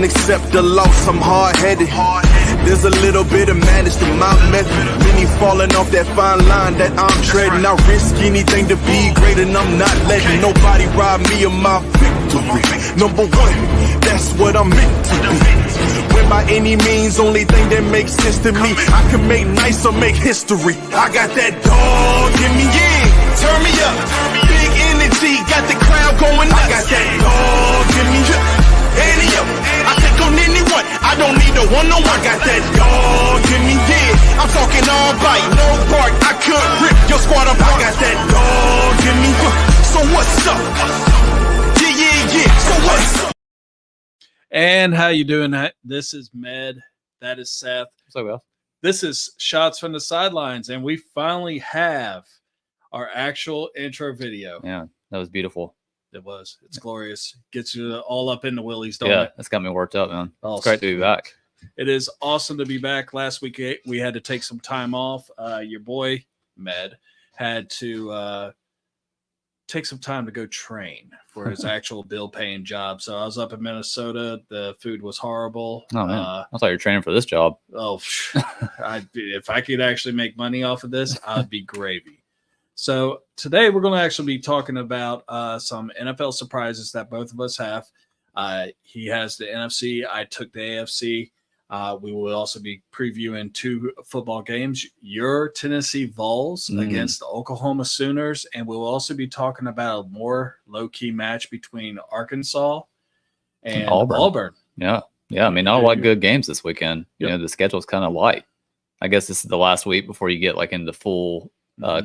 can accept the loss, I'm hard-headed. There's a little bit of madness to my method. Many falling off that fine line that I'm treading. I risk anything to be great, and I'm not letting nobody rob me of my victory. Number one, that's what I'm meant to be. When by any means, only thing that makes sense to me, I can make nice or make history. I got that dog in me, yeah. Turn me up. Big energy, got the crowd going nuts. I got that dog in me, yeah. Any up, I take on anyone. I don't need a one-on-one. I got that dog in me, yeah. I'm talking all bite, no bark. I could rip your squad apart. I got that dog in me. So what's up? Yeah. So what's up? And how you doing? This is Med. That is Seth. So well. This is Shots from the Sidelines, and we finally have our actual intro video. Yeah, that was beautiful. It was. It's glorious. Gets you all up in the willies, don't Yeah, it? that's got me worked up, man. Oh, it's great to be back. It is awesome to be back. Last week we had to take some time off. Your boy Med had to take some time to go train for his actual bill-paying job. So I was up in Minnesota. The food was horrible. Oh man, I thought you were training for this job. Oh, if I could actually make money off of this, I'd be gravy. So today we're going to actually be talking about some NFL surprises that both of us have. He has the NFC. I took the AFC. We will also be previewing two football games, your Tennessee Vols against the Oklahoma Sooners. And we'll also be talking about a more low-key match between Arkansas and Auburn. Yeah. I mean, not a lot of good games this weekend. Yep. You know, the schedule's kind of light. I guess this is the last week before you get like into full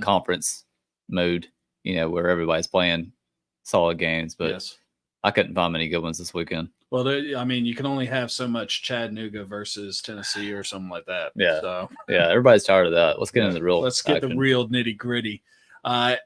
conference mode, you know, where everybody's playing solid games. But yes. I couldn't find many good ones this weekend. Well, I mean, you can only have so much Chattanooga versus Tennessee or something like that. Yeah. So yeah, everybody's tired of that. Let's get into the real. Let's get the real nitty gritty.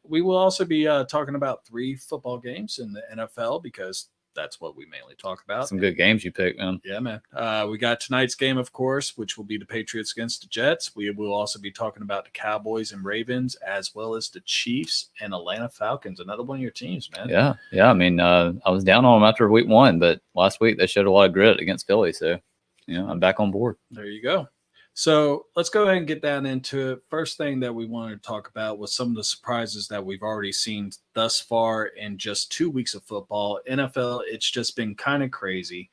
We will also be talking about 3 football games in the NFL because that's what we mainly talk about. Some good games you picked, man. Yeah, man. We got tonight's game, of course, which will be the Patriots against the Jets. We will also be talking about the Cowboys and Ravens, as well as the Chiefs and Atlanta Falcons, another one of your teams, man. Yeah. I mean, I was down on them after week 1, but last week they showed a lot of grit against Philly. So, I'm back on board. There you go. So let's go ahead and get down into it. First thing that we wanted to talk about was some of the surprises that we've already seen thus far in just 2 weeks of football. NFL, it's just been kind of crazy.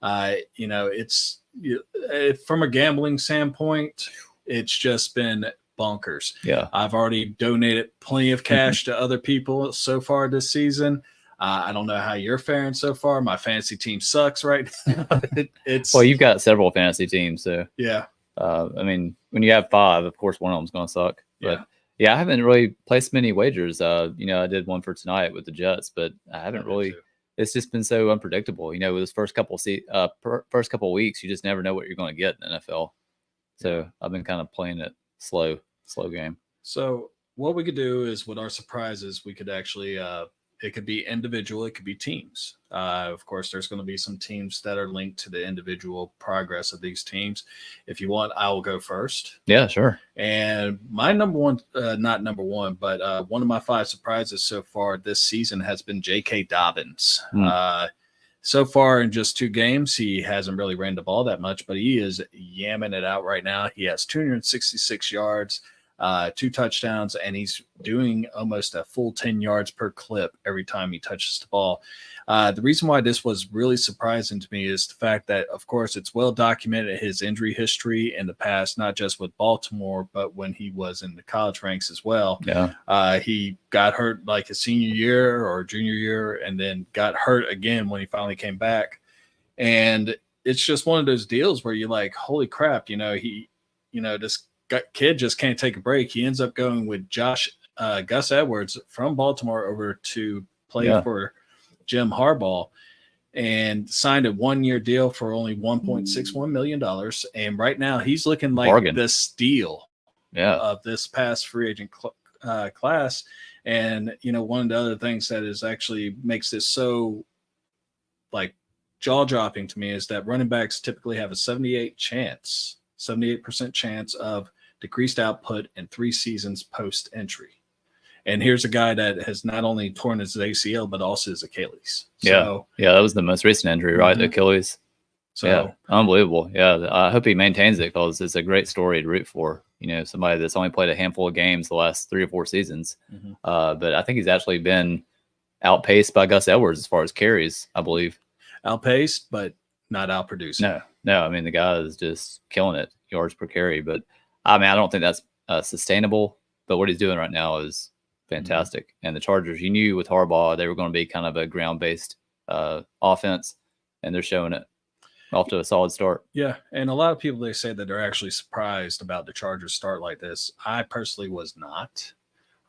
It's from a gambling standpoint, it's just been bonkers. Yeah, I've already donated plenty of cash to other people so far this season. I don't know how you're faring so far. My fantasy team sucks right now. Well, you've got several fantasy teams, so yeah. I mean, when you have 5, of course, one of them's going to suck. But yeah, I haven't really placed many wagers. I did one for tonight with the Jets, but I haven't really. It's just been so unpredictable. With this first couple of weeks, you just never know what you're going to get in the NFL. So I've been kind of playing it slow game. So what we could do is with our surprises, we could actually it could be individual, it could be teams. Of course, there's going to be some teams that are linked to the individual progress of these teams. If you want, I will go first. Yeah, sure. And my number one, not number one, but one of my 5 surprises so far this season has been J.K. Dobbins. So far in just 2 games, he hasn't really ran the ball that much, but he is yamming it out right now. He has 266 yards. 2 touchdowns, and he's doing almost a full 10 yards per clip every time he touches the ball. The reason why this was really surprising to me is the fact that, of course, it's well documented his injury history in the past, not just with Baltimore, but when he was in the college ranks as well. Yeah. He got hurt like his senior year or junior year, and then got hurt again when he finally came back. And it's just one of those deals where you're like, holy crap, this kid just can't take a break. He ends up going with Gus Edwards from Baltimore over to play for Jim Harbaugh, and signed a 1-year deal for only $1.61 million. And right now he's looking like the steal of this past free agent class. And, one of the other things that is actually makes this so jaw-dropping to me is that running backs typically have a 78% chance of decreased output in 3 seasons post-entry. And here's a guy that has not only torn his ACL, but also his Achilles. Yeah, that was the most recent injury, right? The Achilles. So yeah, unbelievable. Yeah, I hope he maintains it because it's a great story to root for. You know, somebody that's only played a handful of games the last 3 or 4 seasons. But I think he's actually been outpaced by Gus Edwards as far as carries, I believe. outpaced, but not outproducing. No. I mean, the guy is just killing it, yards per carry. But I mean, I don't think that's sustainable. But what he's doing right now is fantastic. And the Chargers, you knew with Harbaugh, they were going to be kind of a ground-based offense, and they're showing it. Off to a solid start. Yeah, and a lot of people, they say that they're actually surprised about the Chargers start like this. I personally was not.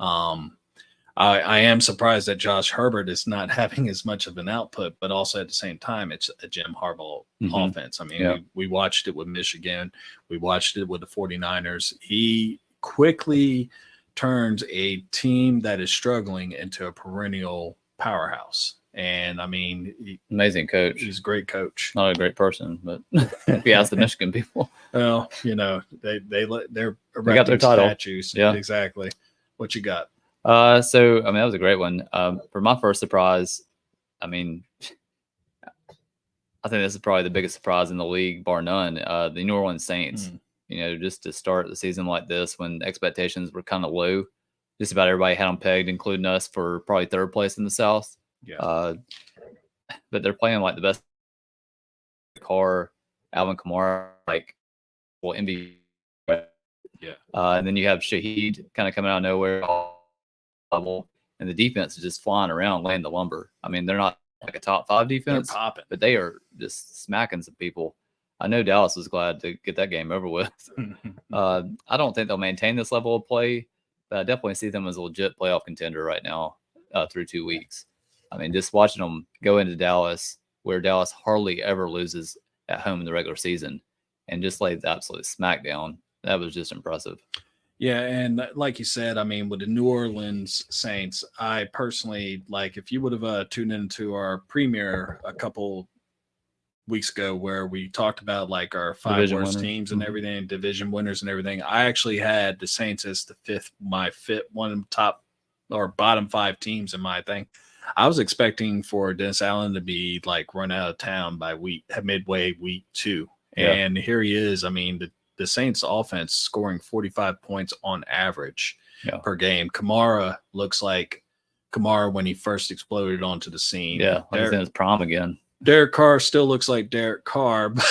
I am surprised that Josh Herbert is not having as much of an output, but also at the same time, it's a Jim Harbaugh offense. I mean, we watched it with Michigan. We watched it with the 49ers. He quickly turns a team that is struggling into a perennial powerhouse. And I mean, amazing coach. He's a great coach. Not a great person, but if you ask the Michigan people, well, you know, they're they got their title. Statues. Yeah, exactly. What you got? So I mean, that was a great one. For my first surprise, I mean, I think this is probably the biggest surprise in the league, bar none. The New Orleans Saints. You know, just to start the season like this, when expectations were kind of low, just about everybody had them pegged, including us, for probably 3rd place in the South. Yeah. But they're playing like the best car, Alvin Kamara, like MVP. Yeah. And then you have Shaheed kind of coming out of nowhere, and the defense is just flying around, laying the lumber. I mean, they're not like a top 5 defense, but they are just smacking some people. I know Dallas was glad to get that game over with. I don't think they'll maintain this level of play, but I definitely see them as a legit playoff contender right now through 2 weeks. I mean, just watching them go into Dallas, where Dallas hardly ever loses at home in the regular season, and just lay the absolute smackdown. That was just impressive. Yeah, and like you said, I mean, with the New Orleans Saints, I personally, like, if you would have tuned into our premiere a couple weeks ago where we talked about like our 5 division worst winners. Teams and everything, division winners and everything, I actually had the Saints as my fifth one of the top or bottom 5 teams in my thing. I was expecting for Dennis Allen to be like run out of town by midway week 2. Yeah. And here he is. I mean, the Saints offense scoring 45 points on average per game. Kamara looks like Kamara when he first exploded onto the scene. Yeah, like he's in his prom again. Derek Carr still looks like Derek Carr, but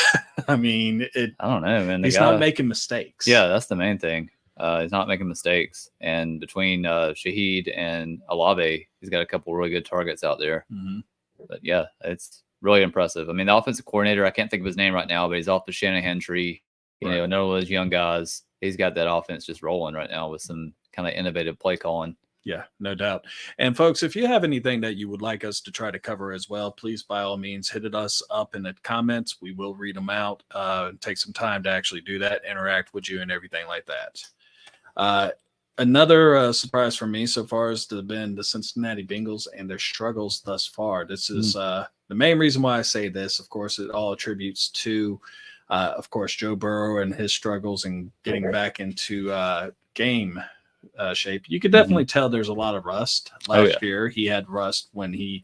I mean, I don't know, man. He's not making mistakes. Yeah, that's the main thing. He's not making mistakes. And between Shaheed and Olave, he's got a couple really good targets out there. But yeah, it's really impressive. I mean, the offensive coordinator, I can't think of his name right now, but he's off the Shanahan tree. You know, none of those young guys. He's got that offense just rolling right now with some kind of innovative play calling. Yeah, no doubt. And folks, if you have anything that you would like us to try to cover as well, please, by all means, hit us up in the comments. We will read them out. Take some time to actually do that, interact with you and everything like that. Another surprise for me so far has been the Cincinnati Bengals and their struggles thus far. This is the main reason why I say this. Of course, it all attributes to, of course, Joe Burrow and his struggles and getting back into game shape. You could definitely tell there's a lot of rust. Last year, he had rust when he,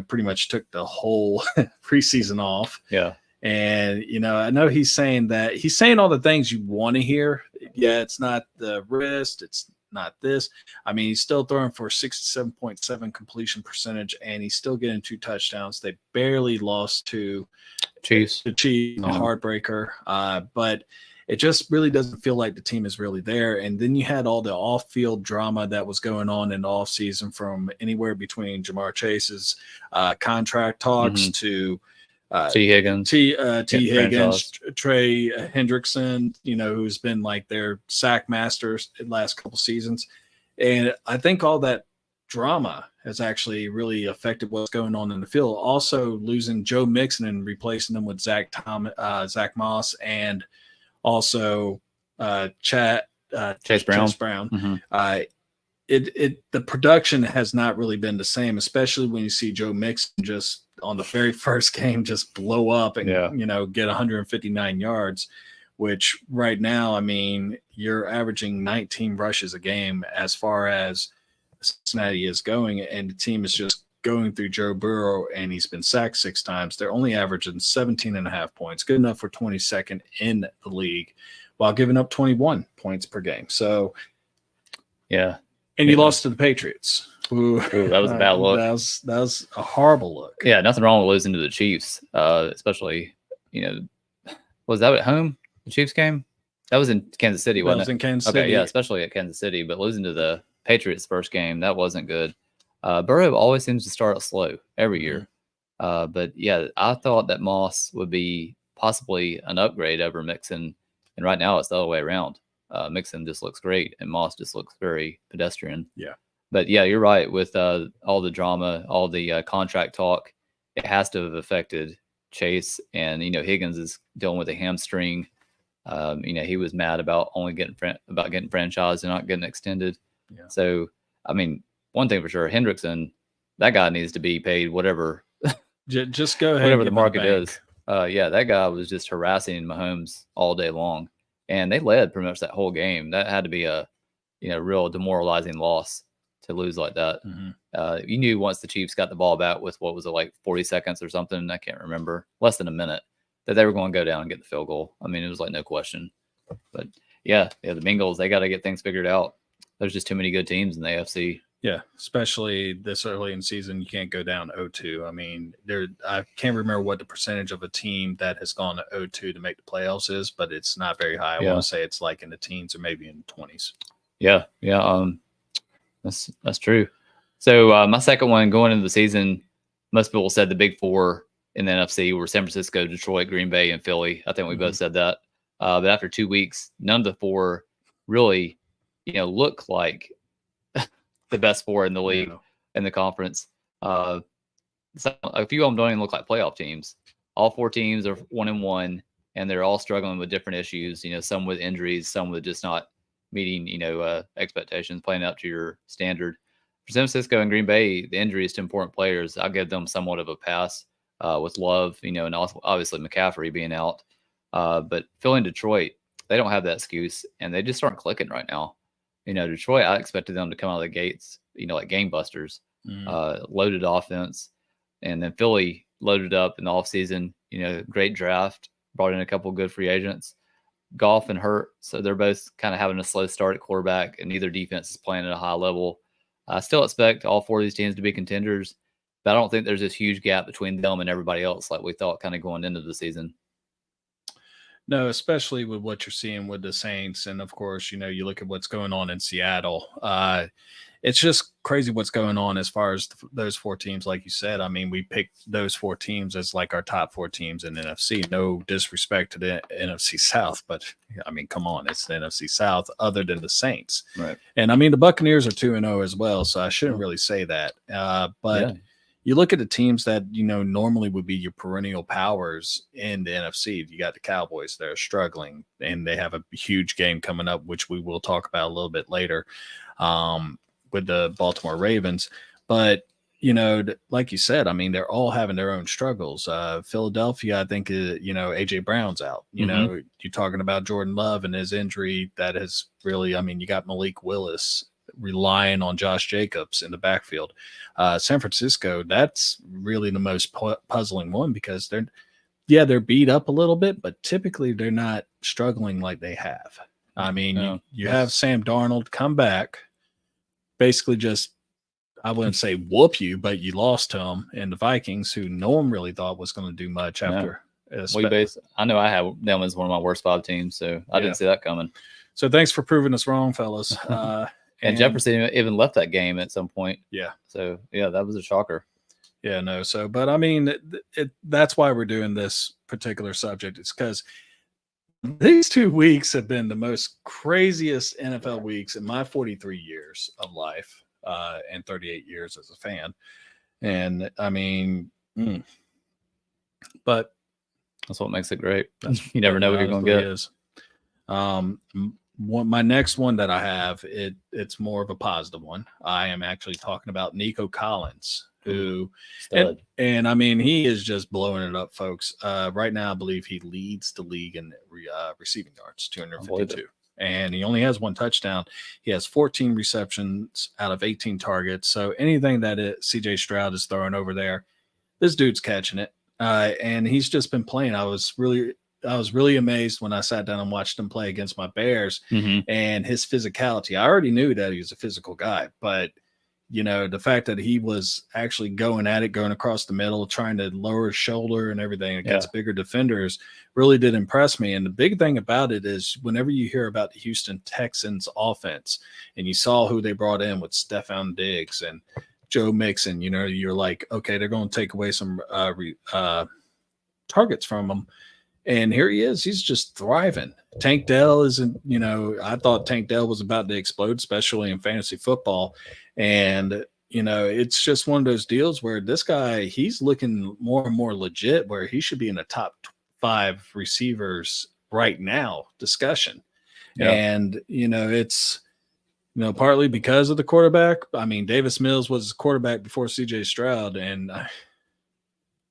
pretty much took the whole preseason off. Yeah. And, I know he's saying all the things you want to hear. Yeah, it's not the wrist. It's not this. I mean, he's still throwing for 67.7 completion percentage, and he's still getting 2 touchdowns. They barely lost to Chiefs. The Chiefs, a heartbreaker. But it just really doesn't feel like the team is really there. And then you had all the off-field drama that was going on in the offseason, from anywhere between Jamar Chase's contract talks to T. Higgins, Trey Hendrickson, who's been like their sack masters the last couple seasons. And I think all that drama has actually really affected what's going on in the field. Also losing Joe Mixon and replacing them with Zach Moss, and also Chase Brown. The production has not really been the same, especially when you see Joe Mixon just on the very first game just blow up and get 159 yards, which right now, I mean, you're averaging 19 rushes a game as far as Cincinnati is going, and the team is just going through Joe Burrow and he's been sacked 6 times. They're only averaging 17.5 points, good enough for 22nd in the league, while giving up 21 points per game. So, yeah. And you lost to the Patriots. Ooh, that was a bad look. That was a horrible look. Yeah, nothing wrong with losing to the Chiefs, especially, was that at home, the Chiefs game? That was in Kansas City, wasn't it? That was in Kansas Okay, City. yeah, especially at Kansas City, but losing to the Patriots first game, that wasn't good. Burrow always seems to start out slow every year. But, yeah, I thought that Moss would be possibly an upgrade over Mixon, and right now it's the other way around. Mixon just looks great, and Moss just looks very pedestrian. Yeah. But, yeah, you're right. With all the drama, all the contract talk, it has to have affected Chase. And, Higgins is dealing with a hamstring. He was mad about only getting franchised and not getting extended. Yeah. So, I mean, one thing for sure, Hendrickson, that guy needs to be paid whatever. Just go ahead. Whatever the market is. That guy was just harassing Mahomes all day long. And they led pretty much that whole game. That had to be a, real demoralizing loss to lose like that. Mm-hmm. You knew once the Chiefs got the ball back with, what was it, like 40 seconds or something? I can't remember. Less than a minute, that they were going to go down and get the field goal. I mean, it was like no question. But the Bengals, they got to get things figured out. There's just too many good teams in the AFC. Yeah, especially this early in the season, you can't go down 0-2. I mean, I can't remember what the percentage of a team that has gone to 0-2 to make the playoffs is, but it's not very high. I want to say it's like in the teens or maybe in the 20s. Yeah. That's true. So my second one going into the season, most people said the big four in the NFC were San Francisco, Detroit, Green Bay, and Philly. I think we both said that. But after 2 weeks, none of the four really, look like the best four in the league in the conference. So a few of them don't even look like playoff teams. All 4 teams are 1-1, and they're all struggling with different issues. Some with injuries, some with just not meeting, expectations, playing up to your standard. For San Francisco and Green Bay, the injuries to important players, I'll give them somewhat of a pass with Love, and also obviously McCaffrey being out. But Philly and Detroit, they don't have that excuse, and they just aren't clicking right now. Detroit, I expected them to come out of the gates, like gangbusters, loaded offense. And then Philly loaded up in the offseason, great draft, brought in a couple of good free agents. Goff and Hurt, so they're both kind of having a slow start at quarterback, and neither defense is playing at a high level. I still expect all 4 of these teams to be contenders, but I don't think there's this huge gap between them and everybody else like we thought kind of going into the season. No, especially with what you're seeing with the Saints. And of course, you look at what's going on in Seattle. It's just crazy what's going on as far as those 4 teams. Like you said, I mean, we picked those 4 teams as like our top 4 teams in the NFC. No disrespect to the NFC South, but I mean, come on, it's the NFC South other than the Saints. Right. And I mean, the Buccaneers are 2-0 as well. So I shouldn't really say that. But you look at the teams that, normally would be your perennial powers in the NFC. You got the Cowboys that are struggling, and they have a huge game coming up, which we will talk about a little bit later with the Baltimore Ravens. But, like you said, I mean, they're all having their own struggles. Philadelphia, I think, A.J. Brown's out. You're talking about Jordan Love and his injury that has really, I mean, you got Malik Willis relying on Josh Jacobs in the backfield. San Francisco, that's really the most puzzling one because they're beat up a little bit, but typically they're not struggling like they have. I mean, you have Sam Darnold come back, basically just, I wouldn't say whoop you, but you lost to him, and the Vikings, who no one really thought was going to do much after. I know I have them as one of my worst 5 teams, so I didn't see that coming. So thanks for proving us wrong, fellas. And Jefferson even left that game at some point. Yeah. So, that was a shocker. Yeah, no. So, but I mean, that's why we're doing this particular subject. It's because these 2 weeks have been the most craziest NFL weeks in my 43 years of life and 38 years as a fan. And I mean, but that's what makes it great. You never know what you're going to get. Is. My next one that I have, it's more of a positive one. I am actually talking about Nico Collins, who and I mean, he is just blowing it up, folks. Right now, I believe he leads the league in receiving yards, 252. and he only has 1 touchdown. He has 14 receptions out of 18 targets. So anything that CJ Stroud is throwing over there, this dude's catching it. And he's just been playing. I was really amazed when I sat down and watched him play against my Bears and his physicality. I already knew that he was a physical guy, but the fact that he was actually going at it, going across the middle, trying to lower his shoulder and everything against bigger defenders really did impress me. And the big thing about it is whenever you hear about the Houston Texans offense and you saw who they brought in with Stephon Diggs and Joe Mixon, you're like, okay, they're going to take away some targets from him. And here he is. He's just thriving. Tank Dell isn't, I thought Tank Dell was about to explode, especially in fantasy football. And, it's just one of those deals where this guy, he's looking more and more legit, where he should be in the top 5 receivers right now discussion. Yeah. And, it's, partly because of the quarterback. I mean, Davis Mills was quarterback before CJ Stroud, and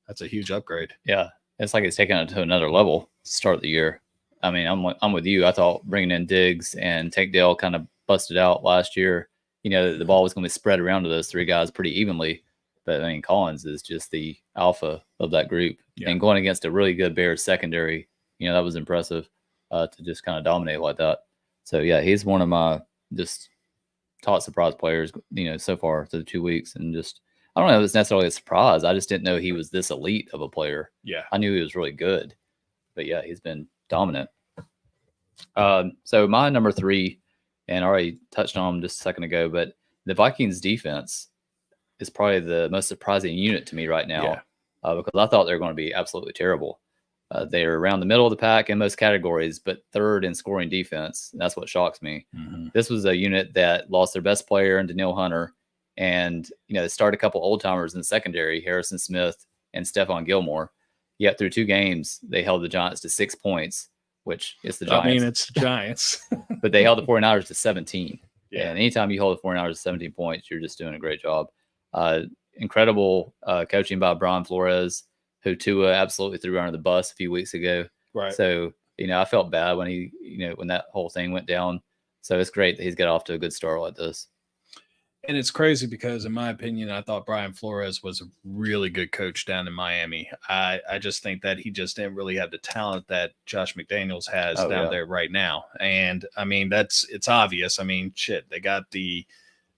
that's a huge upgrade. Yeah. It's like it's taken it to another level to start the year. I mean, I'm with you. I thought bringing in Diggs and Tank Dell kind of busted out last year. The ball was going to be spread around to those 3 guys pretty evenly. But, I mean, Collins is just the alpha of that group. Yeah. And going against a really good Bears secondary, that was impressive to just kind of dominate like that. So, yeah, he's one of my just top surprise players, so far through the 2 weeks. And just – I don't know if it's necessarily a surprise. I just didn't know he was this elite of a player. Yeah. I knew he was really good. But, yeah, he's been dominant. So my number 3, and I already touched on him just a second ago, but the Vikings defense is probably the most surprising unit to me right now because I thought they were going to be absolutely terrible. They are around the middle of the pack in most categories, but 3rd in scoring defense. That's what shocks me. Mm-hmm. This was a unit that lost their best player in Daniil Hunter. And, they started a couple old timers in the secondary, Harrison Smith and Stephon Gilmore. Yet through 2 games, they held the Giants to 6 points, which is the Giants. I mean, it's the Giants. But they held the 49ers to 17. Yeah. And anytime you hold the 49ers to 17 points, you're just doing a great job. Incredible coaching by Brian Flores, who Tua absolutely threw under the bus a few weeks ago. Right. So, I felt bad when when that whole thing went down. So it's great that he's got off to a good start like this. And it's crazy because, in my opinion, I thought Brian Flores was a really good coach down in Miami. I just think that he just didn't really have the talent that Josh McDaniels has down there right now. And, I mean, it's obvious. I mean, shit, they got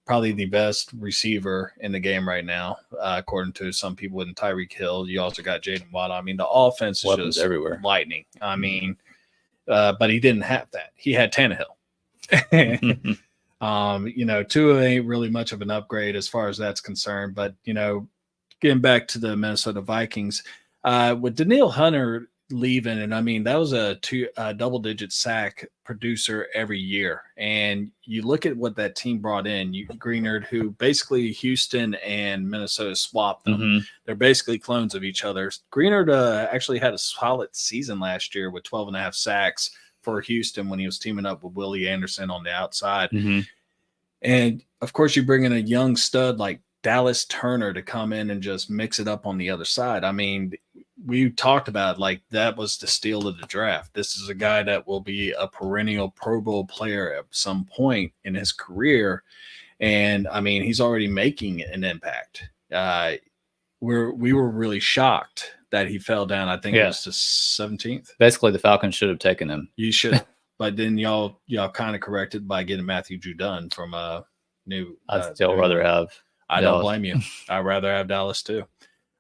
probably the best receiver in the game right now, according to some people in Tyreek Hill. You also got Jaden Waddle. I mean, the offense is just everywhere. Lightning. I mean, but he didn't have that. He had Tannehill. Tua ain't really much of an upgrade as far as that's concerned. But, getting back to the Minnesota Vikings, with Daniil Hunter leaving, and I mean, that was a double-digit sack producer every year. And you look at what that team brought in, Greenard, who basically Houston and Minnesota swapped them. Mm-hmm. They're basically clones of each other. Greenard actually had a solid season last year with 12.5 sacks for Houston when he was teaming up with Willie Anderson on the outside. Mm-hmm. And, of course, you bring in a young stud like Dallas Turner to come in and just mix it up on the other side. I mean, we talked about like that was the steal of the draft. This is a guy that will be a perennial Pro Bowl player at some point in his career. And, I mean, he's already making an impact. We were really shocked that he fell down. I think it was the 17th. Basically, the Falcons should have taken him. You should, but then y'all kind of corrected by getting Matthew Judon from a new. I'd still rather have. I Dallas. Don't blame you. I'd rather have Dallas too.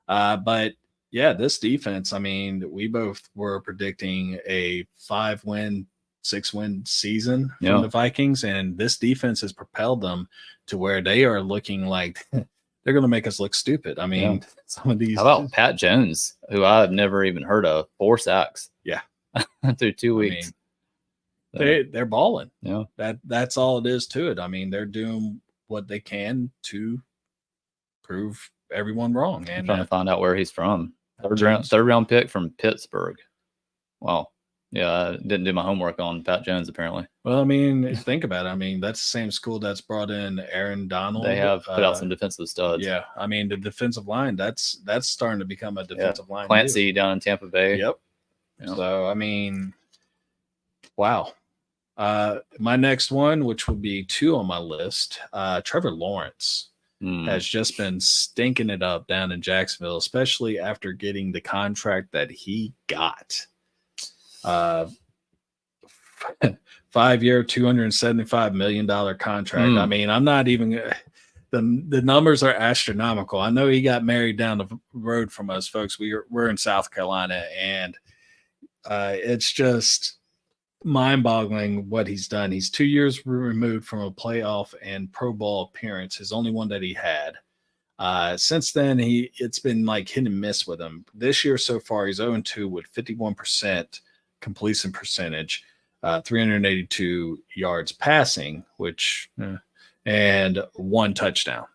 But yeah, this defense. I mean, we both were predicting a 5-win, 6-win season from the Vikings, and this defense has propelled them to where they are looking like. They're going to make us look stupid. I mean, some of these. How about Pat Jones, who I've never even heard of? 4 sacks. Yeah. Through 2 weeks. I mean, they're balling. Yeah. That's all it is to it. I mean, they're doing what they can to prove everyone wrong. And I'm trying to find out where he's from. Third round pick from Pittsburgh. Wow. Yeah, I didn't do my homework on Pat Jones, apparently. Well, I mean, think about it. I mean, that's the same school that's brought in Aaron Donald. They have put out some defensive studs. Yeah, I mean, the defensive line, that's starting to become a defensive line. Clancy down in Tampa Bay. Yep. So, I mean, wow. My next one, which will be 2 on my list, Trevor Lawrence has just been stinking it up down in Jacksonville, especially after getting the contract that he got. 5-year, $275 million contract. I mean, I'm not even the numbers are astronomical. I know he got married down the road from us, folks. We're in South Carolina, and it's just mind-boggling what he's done. He's 2 years removed from a playoff and Pro Bowl appearance, his only one that he had. Since then, it's been like hit and miss with him. This year so far, he's 0-2 with 51% completion percentage, 382 yards passing, which and 1 touchdown.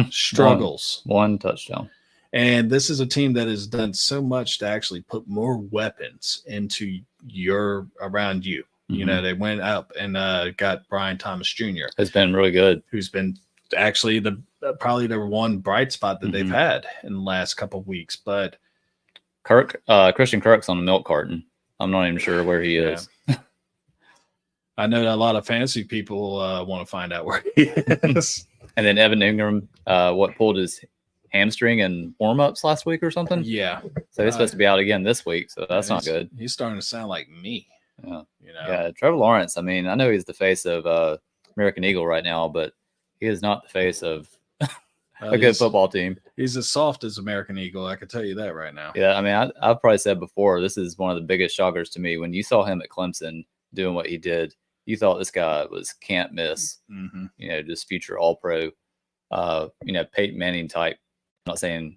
Struggles. One touchdown. And this is a team that has done so much to actually put more weapons into around you. You know, they went up and got Brian Thomas Jr. Has been really good. Who's been actually probably the one bright spot that they've had in the last couple of weeks. But Christian Kirk's on the milk carton. I'm not even sure where he is. I know that a lot of fantasy people want to find out where he is. And then Evan Ingram, pulled his hamstring in warm-ups last week or something? Yeah. So he's supposed to be out again this week, so that's not good. He's starting to sound like me. Yeah. You know? Yeah, Trevor Lawrence, I mean, I know he's the face of American Eagle right now, but he is not the face of a good football team. He's as soft as American Eagle, I can tell you that right now. Yeah, I mean, I've probably said before, this is one of the biggest shockers to me. When you saw him at Clemson doing what he did, you thought this guy was can't miss, you know, just future all-pro, you know, Peyton Manning type. I'm not saying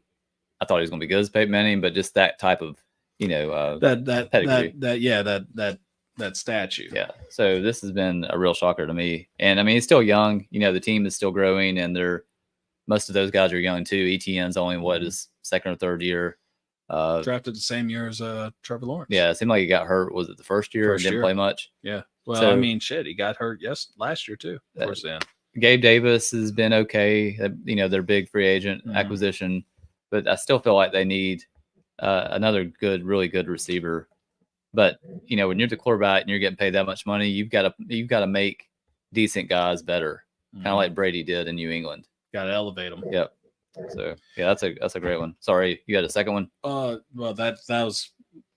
I thought he was going to be good as Peyton Manning, but just that type of, you know, that statue. Yeah. So this has been a real shocker to me. And I mean, he's still young. You know, the team is still growing, and most of those guys are young too. ETN's only his second or third year. Drafted the same year as Trevor Lawrence. Yeah, it seemed like he got hurt. Was it the first year? Didn't play much. Yeah. Well, I mean, shit, he got hurt last year too. Of course, then. Gabe Davis has been okay. You know, their big free agent acquisition, but I still feel like they need another really good receiver. But you know, when you're the quarterback and you're getting paid that much money, you've got to make decent guys better, kind of like Brady did in New England. Got to elevate them. Yep. So yeah, that's a great one. Sorry, you had a second one. Well, that was.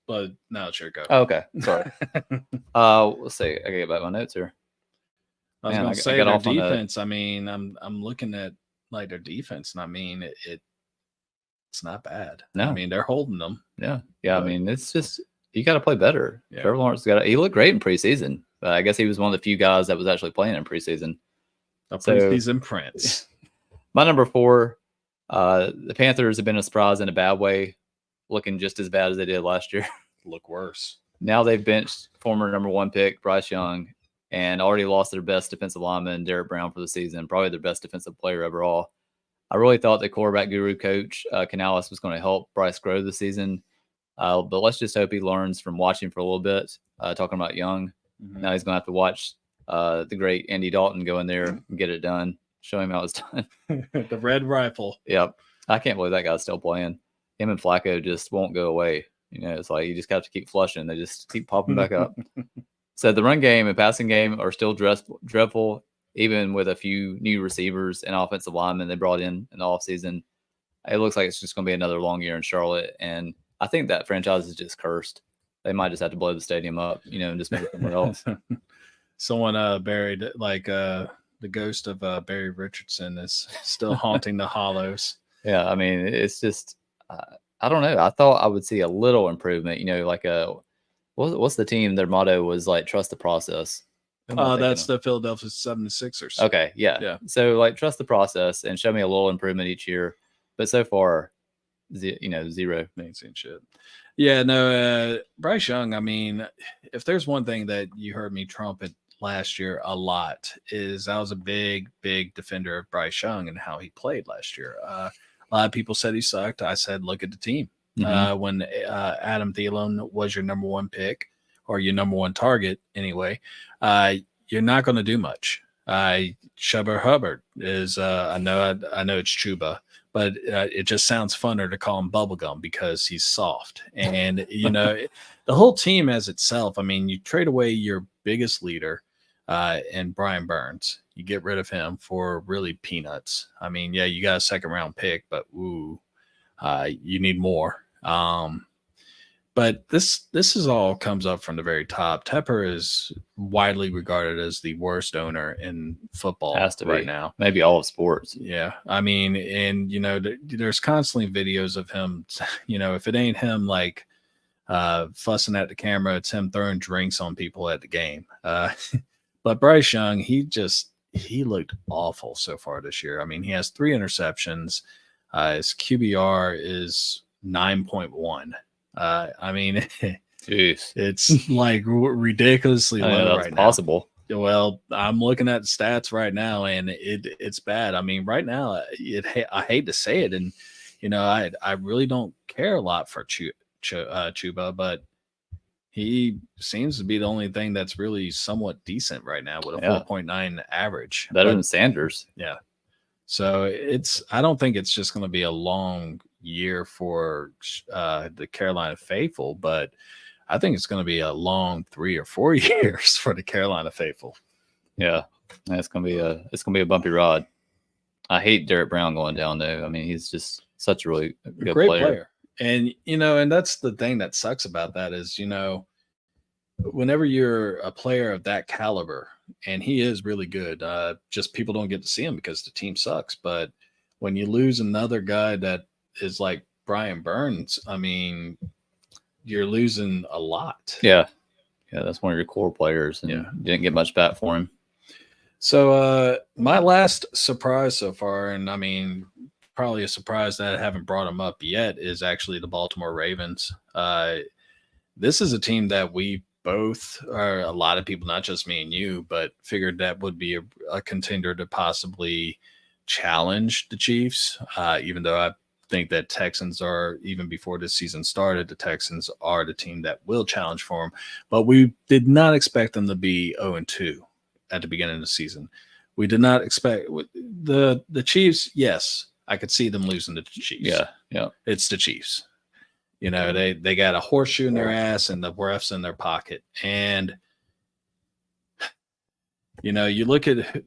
But now it's your go. Oh, okay. Sorry. Let's see. I gotta get back my notes here. I was going to say their defense. I mean, I'm looking at like their defense, and I mean it's not bad. No, I mean they're holding them. Yeah. I mean, it's just you got to play better. Yeah. Trevor Lawrence he looked great in preseason. I guess he was one of the few guys that was actually playing in preseason. Preseason Prince. My number 4, the Panthers have been a surprise in a bad way, looking just as bad as they did last year. Look worse. Now they've benched former number 1 pick Bryce Young, and already lost their best defensive lineman, Derek Brown, for the season, probably their best defensive player overall. I really thought the quarterback guru coach, Canales, was going to help Bryce grow this season. But let's just hope he learns from watching for a little bit, talking about Young. Now he's going to have to watch the great Andy Dalton go in there and get it done, show him how it's done. The red rifle. Yep. I can't believe that guy's still playing. Him and Flacco just won't go away. You know, it's like you just have to keep flushing. They just keep popping back up. So the run game and passing game are still dreadful, even with a few new receivers and offensive linemen they brought in the offseason. It looks like it's just going to be another long year in Charlotte. And I think that franchise is just cursed. They might just have to blow the stadium up, you know, and just make it somewhere else. Someone buried, like the ghost of Barry Richardson is still haunting the hollows. Yeah, I mean, it's just, I don't know. I thought I would see a little improvement, you know, like what's the team? Their motto was like, trust the process. That's the Philadelphia 76ers. Okay, yeah. So like, trust the process and show me a little improvement each year. But so far, zero. Ain't seen shit. Yeah, no, Bryce Young, I mean, if there's one thing that you heard me trumpet last year a lot is I was a big, big defender of Bryce Young and how he played last year. A lot of people said he sucked. I said, look at the team. When Adam Thielen was your number 1 pick or your number 1 target anyway, you're not going to do much. Chuba Hubbard is, I know it's Chuba, but it just sounds funner to call him Bubblegum because he's soft. And, you know, the whole team as itself, I mean, you trade away your biggest leader, and Brian Burns. You get rid of him for really peanuts. I mean, yeah, you got a second round pick, but you need more. But this is all comes up from the very top. Tepper is widely regarded as the worst owner in football right now. Maybe all of sports. Yeah. I mean, and, there's constantly videos of him, if it ain't him, like, fussing at the camera, it's him throwing drinks on people at the game. But Bryce Young, he looked awful so far this year. I mean, he has 3 interceptions. His QBR is 9.1. I mean, jeez, it's like ridiculously low right now. Possible. Well, I'm looking at the stats right now, and it's bad. I mean, right now, I hate to say it, and I really don't care a lot for Chuba, but he seems to be the only thing that's really somewhat decent right now with a 4.9 average. Better than Sanders. Yeah. So I don't think it's just going to be a long year for the Carolina faithful, but I think it's going to be a long 3 or 4 years for the Carolina faithful. Yeah, it's going to be a bumpy ride. I hate Derek Brown going down though. I mean, he's just such a really good great player. And and that's the thing that sucks about that is whenever you're a player of that caliber, and he is really good, just people don't get to see him because the team sucks. But when you lose another guy that is like Brian Burns, I mean, you're losing a lot. Yeah, that's one of your core players, and you didn't get much back for him. So my last surprise so far, and I mean, probably a surprise that I haven't brought him up yet, is actually the Baltimore Ravens. This is a team that we both, or a lot of people, not just me and you, but figured that would be a contender to possibly challenge the Chiefs, even though I think that Texans are, even before this season started, the Texans are the team that will challenge for them. But we did not expect them to be 0-2 at the beginning of the season. We did not expect the Chiefs. Yes, I could see them losing to the Chiefs. Yeah. It's the Chiefs. They got a horseshoe in their ass and the refs in their pocket. And, you look at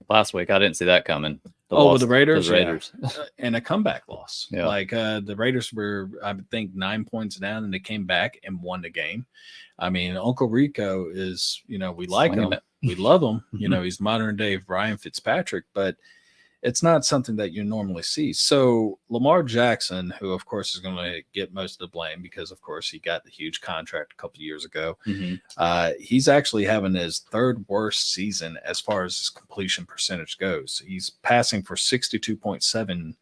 last week, I didn't see that coming. With the Raiders? The Raiders. And a comeback loss. Yeah. Like the Raiders were, I think, 9 points down, and they came back and won the game. I mean, Uncle Rico is, we like him. We love him. He's modern day Ryan Fitzpatrick, but it's not something that you normally see. So Lamar Jackson, who of course is going to get most of the blame because of course he got the huge contract a couple of years ago. He's actually having his 3rd worst season as far as his completion percentage goes. He's passing for 62.7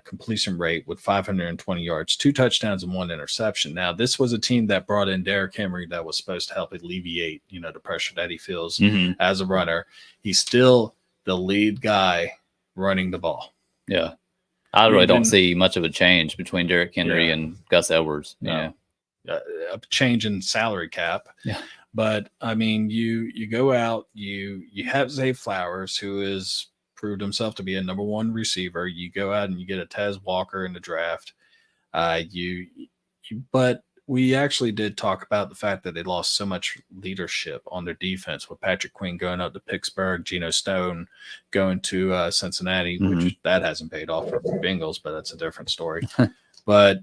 completion rate with 520 yards, 2 touchdowns and 1 interception. Now, this was a team that brought in Derrick Henry that was supposed to help alleviate, the pressure that he feels as a runner. He's still the lead guy running the ball. Yeah. I really don't see much of a change between Derrick Henry and Gus Edwards. A change in salary cap. Yeah. But I mean, you go out, you have Zay Flowers, who has proved himself to be a number 1 receiver. You go out and you get a Tez Walker in the draft. But we actually did talk about the fact that they lost so much leadership on their defense, with Patrick Queen going up to Pittsburgh, Geno Stone going to Cincinnati, which that hasn't paid off for the Bengals, but that's a different story. But,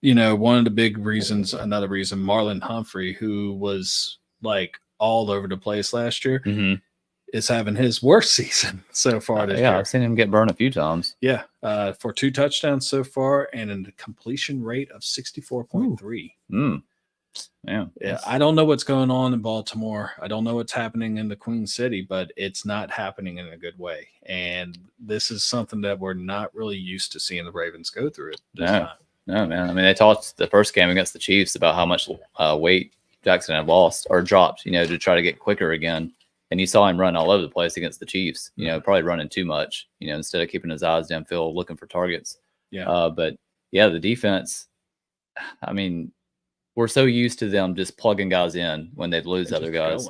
one of the big reasons, another reason, Marlon Humphrey, who was like all over the place last year, is having his worst season so far this year. I've seen him get burned a few times. Yeah, for 2 touchdowns so far and a completion rate of 64.3. Yeah. I don't know what's going on in Baltimore. I don't know what's happening in the Queen City, but it's not happening in a good way. And this is something that we're not really used to seeing the Ravens go through it this time. No, man. I mean, they talked the first game against the Chiefs about how much weight Jackson had lost or dropped, to try to get quicker again. And you saw him run all over the place against the Chiefs, probably running too much, instead of keeping his eyes downfield, looking for targets. Yeah. But yeah, the defense, I mean, we're so used to them just plugging guys in when they lose other guys.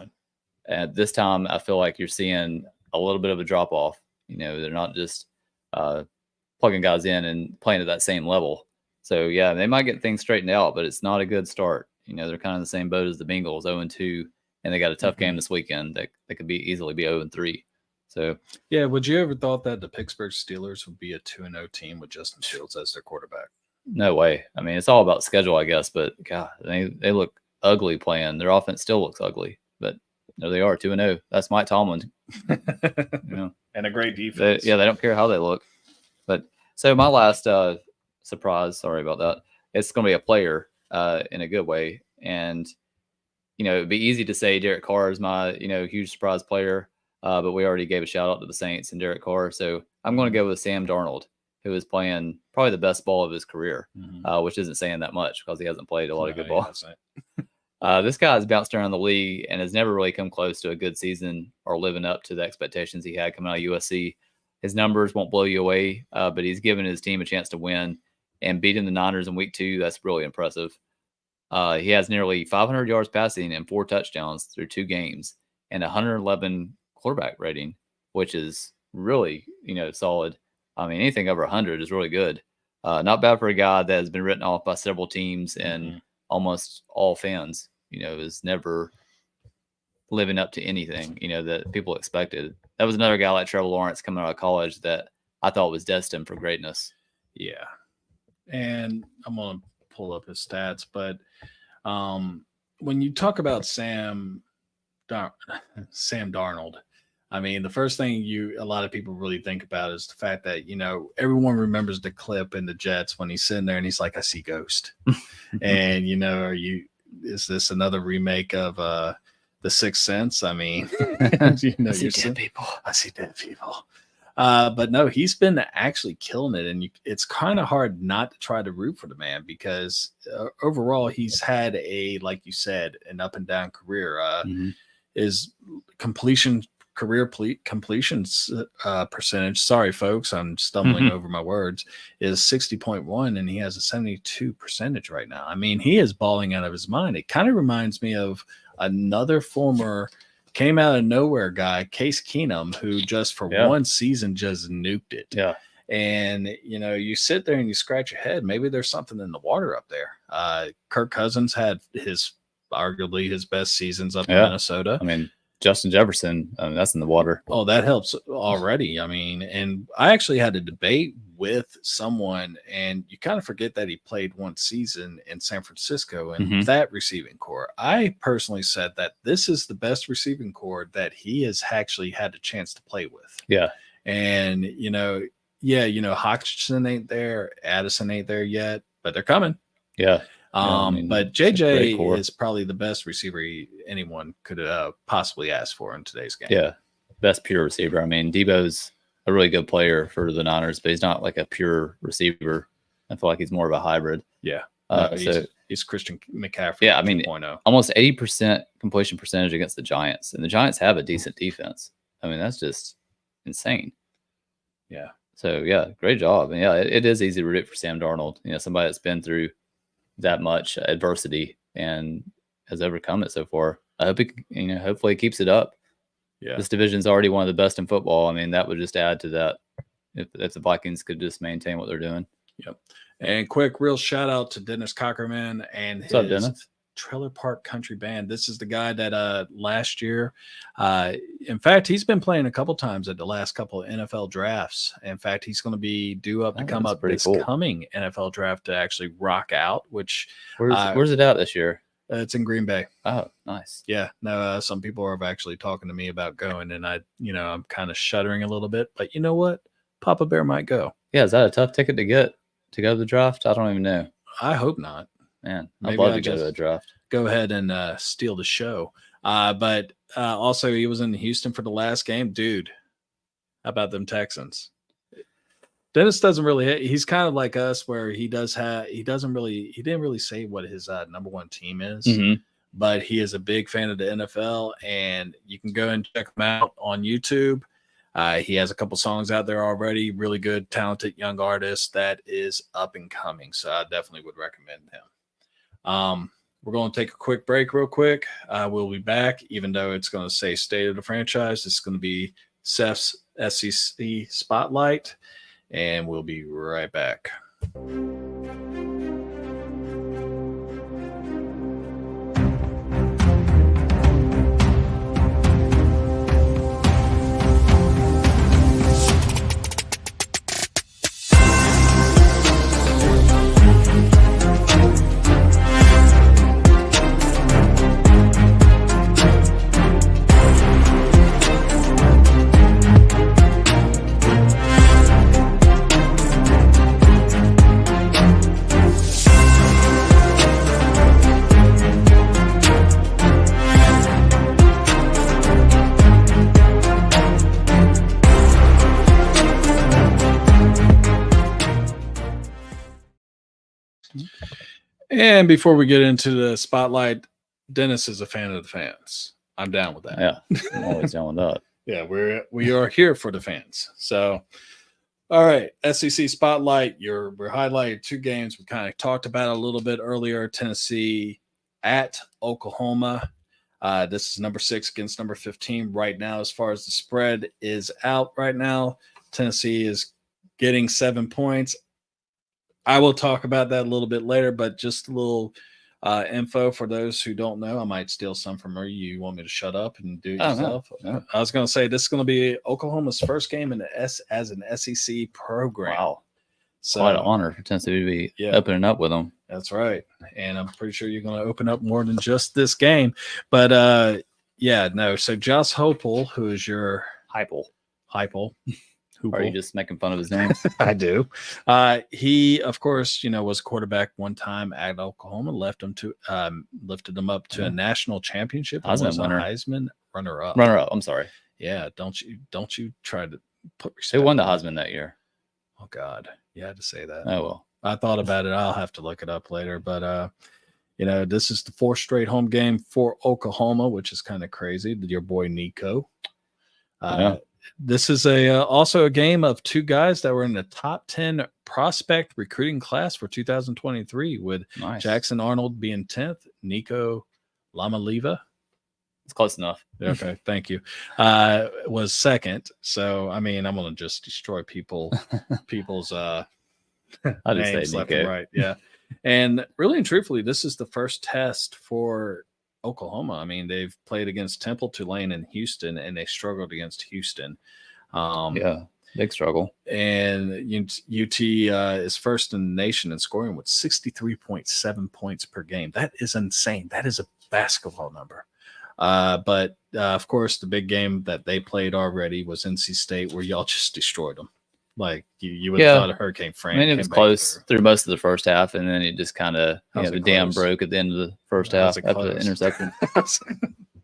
And this time, I feel like you're seeing a little bit of a drop off. They're not just plugging guys in and playing at that same level. So yeah, they might get things straightened out, but it's not a good start. They're kind of the same boat as the Bengals, 0-2. and they got a tough game this weekend that could easily be 0-3. So yeah, would you ever thought that the Pittsburgh Steelers would be a 2-0 team with Justin Fields as their quarterback? no way. I mean, it's all about schedule, I guess. But God, they look ugly playing. Their offense still looks ugly, but there they are, 2-0. That's Mike Tomlin. And a great defense. They don't care how they look. But so my last surprise, sorry about that. It's going to be a player in a good way, and it'd be easy to say Derek Carr is my huge surprise player, but we already gave a shout out to the Saints and Derek Carr, so I'm going to go with Sam Darnold, who is playing probably the best ball of his career, which isn't saying that much because he hasn't played a lot of good ball. This guy has bounced around the league and has never really come close to a good season or living up to the expectations he had coming out of USC. His numbers won't blow you away, but he's given his team a chance to win and beating the Niners in week 2. That's really impressive. He has nearly 500 yards passing and 4 touchdowns through 2 games and 111 quarterback rating, which is really, solid. I mean, anything over 100 is really good. Not bad for a guy that has been written off by several teams and almost all fans, is never living up to anything, that people expected. That was another guy like Trevor Lawrence coming out of college that I thought was destined for greatness. Yeah. And I'm going to pull up his stats, but when you talk about Sam Darnold, I mean, the first thing a lot of people really think about is the fact that, everyone remembers the clip in the Jets when he's sitting there and he's like, I see ghost. And, is this another remake of The Sixth Sense? I mean, I see dead people. I see dead people. But no, he's been actually killing it. And it's kind of hard not to try to root for the man because overall he's had like you said, an up and down career. His completions percentage, sorry folks, I'm stumbling over my words, is 60.1, and he has a 72 percentage right now. I mean, he is balling out of his mind. It kind of reminds me of another former came out of nowhere guy, Case Keenum, who just for one season just nuked it. Yeah. And, you sit there and you scratch your head. Maybe there's something in the water up there. Kirk Cousins had arguably his best seasons up in Minnesota. I mean, Justin Jefferson, that's in the water. Oh, that helps already. I mean, and I actually had a debate with someone, and you kind of forget that he played one season in San Francisco and that receiving core. I personally said that this is the best receiving core that he has actually had a chance to play with. Yeah. And, Hawkinson ain't there, Addison ain't there yet, but they're coming. Yeah. But JJ is probably the best receiver anyone could possibly ask for in today's game. Yeah, best pure receiver. I mean, Debo's a really good player for the Niners, but he's not like a pure receiver. I feel like he's more of a hybrid. Yeah. He's Christian McCaffrey. Yeah, I mean, 2.0. Almost 80% completion percentage against the Giants, and the Giants have a decent defense. I mean, that's just insane. Yeah. So, yeah, great job. And, it is easy to root for Sam Darnold. Somebody that's been through that much adversity and has overcome it so far. I hope hopefully it keeps it up. Yeah. This division's already one of the best in football. I mean, that would just add to that if the Vikings could just maintain what they're doing. Yep. And quick, real shout out to Dennis Cockerman and his Trailer Park Country Band. This is the guy that last year, in fact, he's been playing a couple times at the last couple of NFL drafts. In fact, he's going to be due up to come up this coming NFL draft to actually rock out. Which where's it out this year? It's in Green Bay. Oh, nice. Yeah. No, some people are actually talking to me about going, and I'm kind of shuddering a little bit. But you know what? Papa Bear might go. Yeah, is that a tough ticket to get to go to the draft? I don't even know. I hope not. Man, I'd love to go to the draft. Go ahead and steal the show. But also, he was in Houston for the last game. Dude, how about them Texans? Dennis doesn't really. He's kind of like us, where he didn't really say what his number one team is, but he is a big fan of the NFL, and you can go and check him out on YouTube. He has a couple songs out there already. Really good, talented young artist that is up and coming. So I definitely would recommend him. We're going to take a quick break real quick. We'll be back, even though it's going to say State of the Franchise. It's going to be Seth's SEC Spotlight, and we'll be right back. And before we get into the spotlight, Dennis is a fan of the fans. I'm down with that. Yeah, I'm always down with that. Yeah, we are here for the fans. So, all right, SEC spotlight. We're highlighting 2 games we kind of talked about a little bit earlier. Tennessee at Oklahoma. This is number 6 against number 15 right now. As far as the spread is out right now, Tennessee is getting 7 points. I will talk about that a little bit later, but just a little info for those who don't know. I might steal some from her. You want me to shut up and do it yourself? No. I was going to say this is going to be Oklahoma's first game in the as an SEC program. Wow. So, quite an honor for Tennessee to be opening up with them. That's right. And I'm pretty sure you're going to open up more than just this game. But so Josh Heupel, who is your Heupel. Hoople. Are you just making fun of his name? I do. He, of course, was a quarterback one time at Oklahoma, lifted them up to a national championship. Heisman runner-up. Runner-up. I'm sorry. Yeah, don't you try to put respect. Who won the Heisman that year? Oh God, you had to say that. Oh well, I thought about it. I'll have to look it up later. But this is the 4th straight home game for Oklahoma, which is kind of crazy. Your boy Nico. This is also a game of 2 guys that were in the top 10 prospect recruiting class for 2023, with Jackson Arnold being 10th, Nico Lamaliva. It's close enough. Okay, thank you. Was 2nd. So I mean, I'm gonna just destroy people's I'll just names say left Nico. and right. Yeah. And really and truthfully, this is the first test for Oklahoma. I mean, they've played against Temple, Tulane, and Houston, and they struggled against Houston. Big struggle. And UT is first in the nation in scoring with 63.7 points per game. That is insane. That is a basketball number. But of course, the big game that they played already was NC State, where y'all just destroyed them. Like you would have thought a Hurricane Frank. I mean, it was close through most of the first half, and then it just kind of the dam broke at the end of the first half after the interception.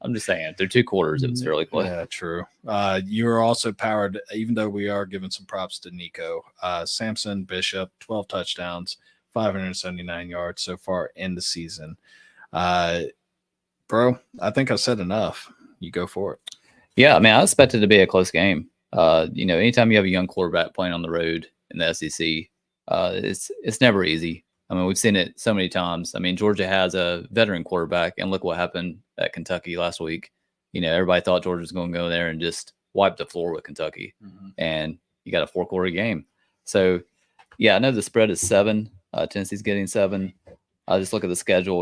I'm just saying, through 2 quarters, it was fairly close. Yeah, true. You were also powered, even though we are giving some props to Nico. Samson Bishop, 12 touchdowns, 579 yards so far in the season. Bro, I think I said enough. You go for it. Yeah, I mean, I expect it to be a close game. Anytime you have a young quarterback playing on the road in the SEC, it's never easy. I mean, we've seen it so many times. I mean, Georgia has a veteran quarterback, and look what happened at Kentucky last week. Everybody thought Georgia was going to go there and just wipe the floor with Kentucky, and you got a 4-quarter game. So, yeah, I know the spread is 7. Tennessee's getting 7. I just look at the schedule.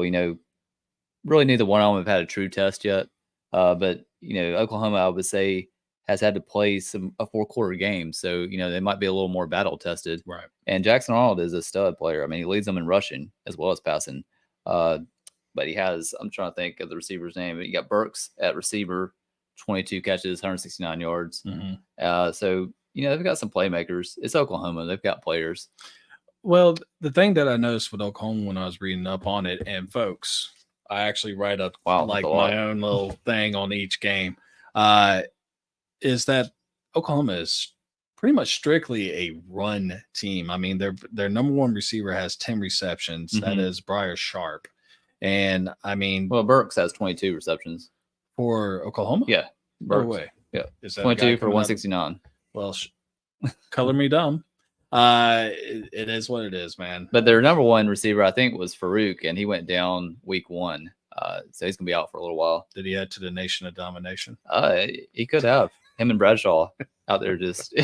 Really neither one of them have had a true test yet. But Oklahoma, I would say, has had to play a 4-quarter game. So, they might be a little more battle tested. Right. And Jackson Arnold is a stud player. I mean, he leads them in rushing as well as passing. But he has, I'm trying to think of the receiver's name. You got Burks at receiver, 22 catches, 169 yards. So, they've got some playmakers. It's Oklahoma. They've got players. Well, the thing that I noticed with Oklahoma when I was reading up on it, and folks, I actually write up my own little thing on each game, is that Oklahoma is pretty much strictly a run team. I mean, their number 1 receiver has 10 receptions. That is Briar Sharp. And I mean, well, Burks has 22 receptions for Oklahoma. Yeah. No way. Yeah. Is that 22 for 169. Well, color me dumb. It is what it is, man. But their number 1 receiver, I think, was Farouk, and he went down week 1. So he's gonna be out for a little while. Did he add to the Nation of Domination? He could have. Him and Bradshaw out there just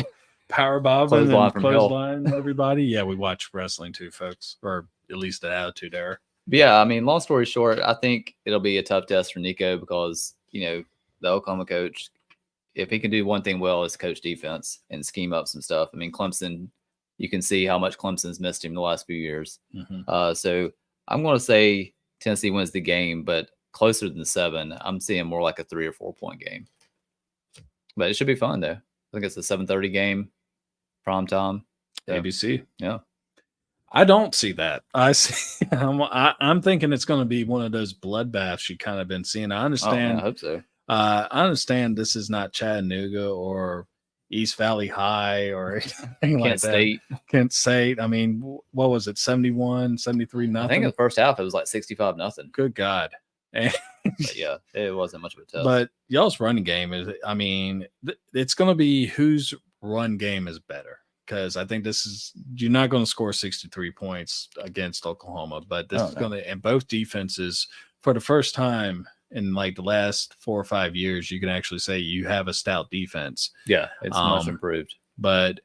power bob and clothesline everybody. Yeah, we watch wrestling too, folks, or at least the Attitude Era. But yeah, I mean, long story short, I think it'll be a tough test for Nico because the Oklahoma coach, if he can do one thing well, is coach defense and scheme up some stuff. I mean, Clemson, you can see how much Clemson's missed him the last few years. So I'm going to say Tennessee wins the game, but closer than 7. I'm seeing more like a 3 or 4 point game. But it should be fun, though. I think it's a 7:30 game, prime time. So, ABC. Yeah. I don't see that. I see. I'm thinking it's going to be one of those bloodbaths you kind of been seeing. I understand. I hope so. I understand this is not Chattanooga or East Valley High or anything like Kent that. State. Kent State. I mean, what was it? 71, 73, nothing. I think in the first half it was like 65-0. Good God. And But yeah, it wasn't much of a test. but y'all's running game is, I mean, it's going to be whose run game is better. Because I think you're not going to score 63 points against Oklahoma, but this is going to, and both defenses, for the first time in like the last 4 or 5 years, you can actually say you have a stout defense. Yeah, it's much improved. But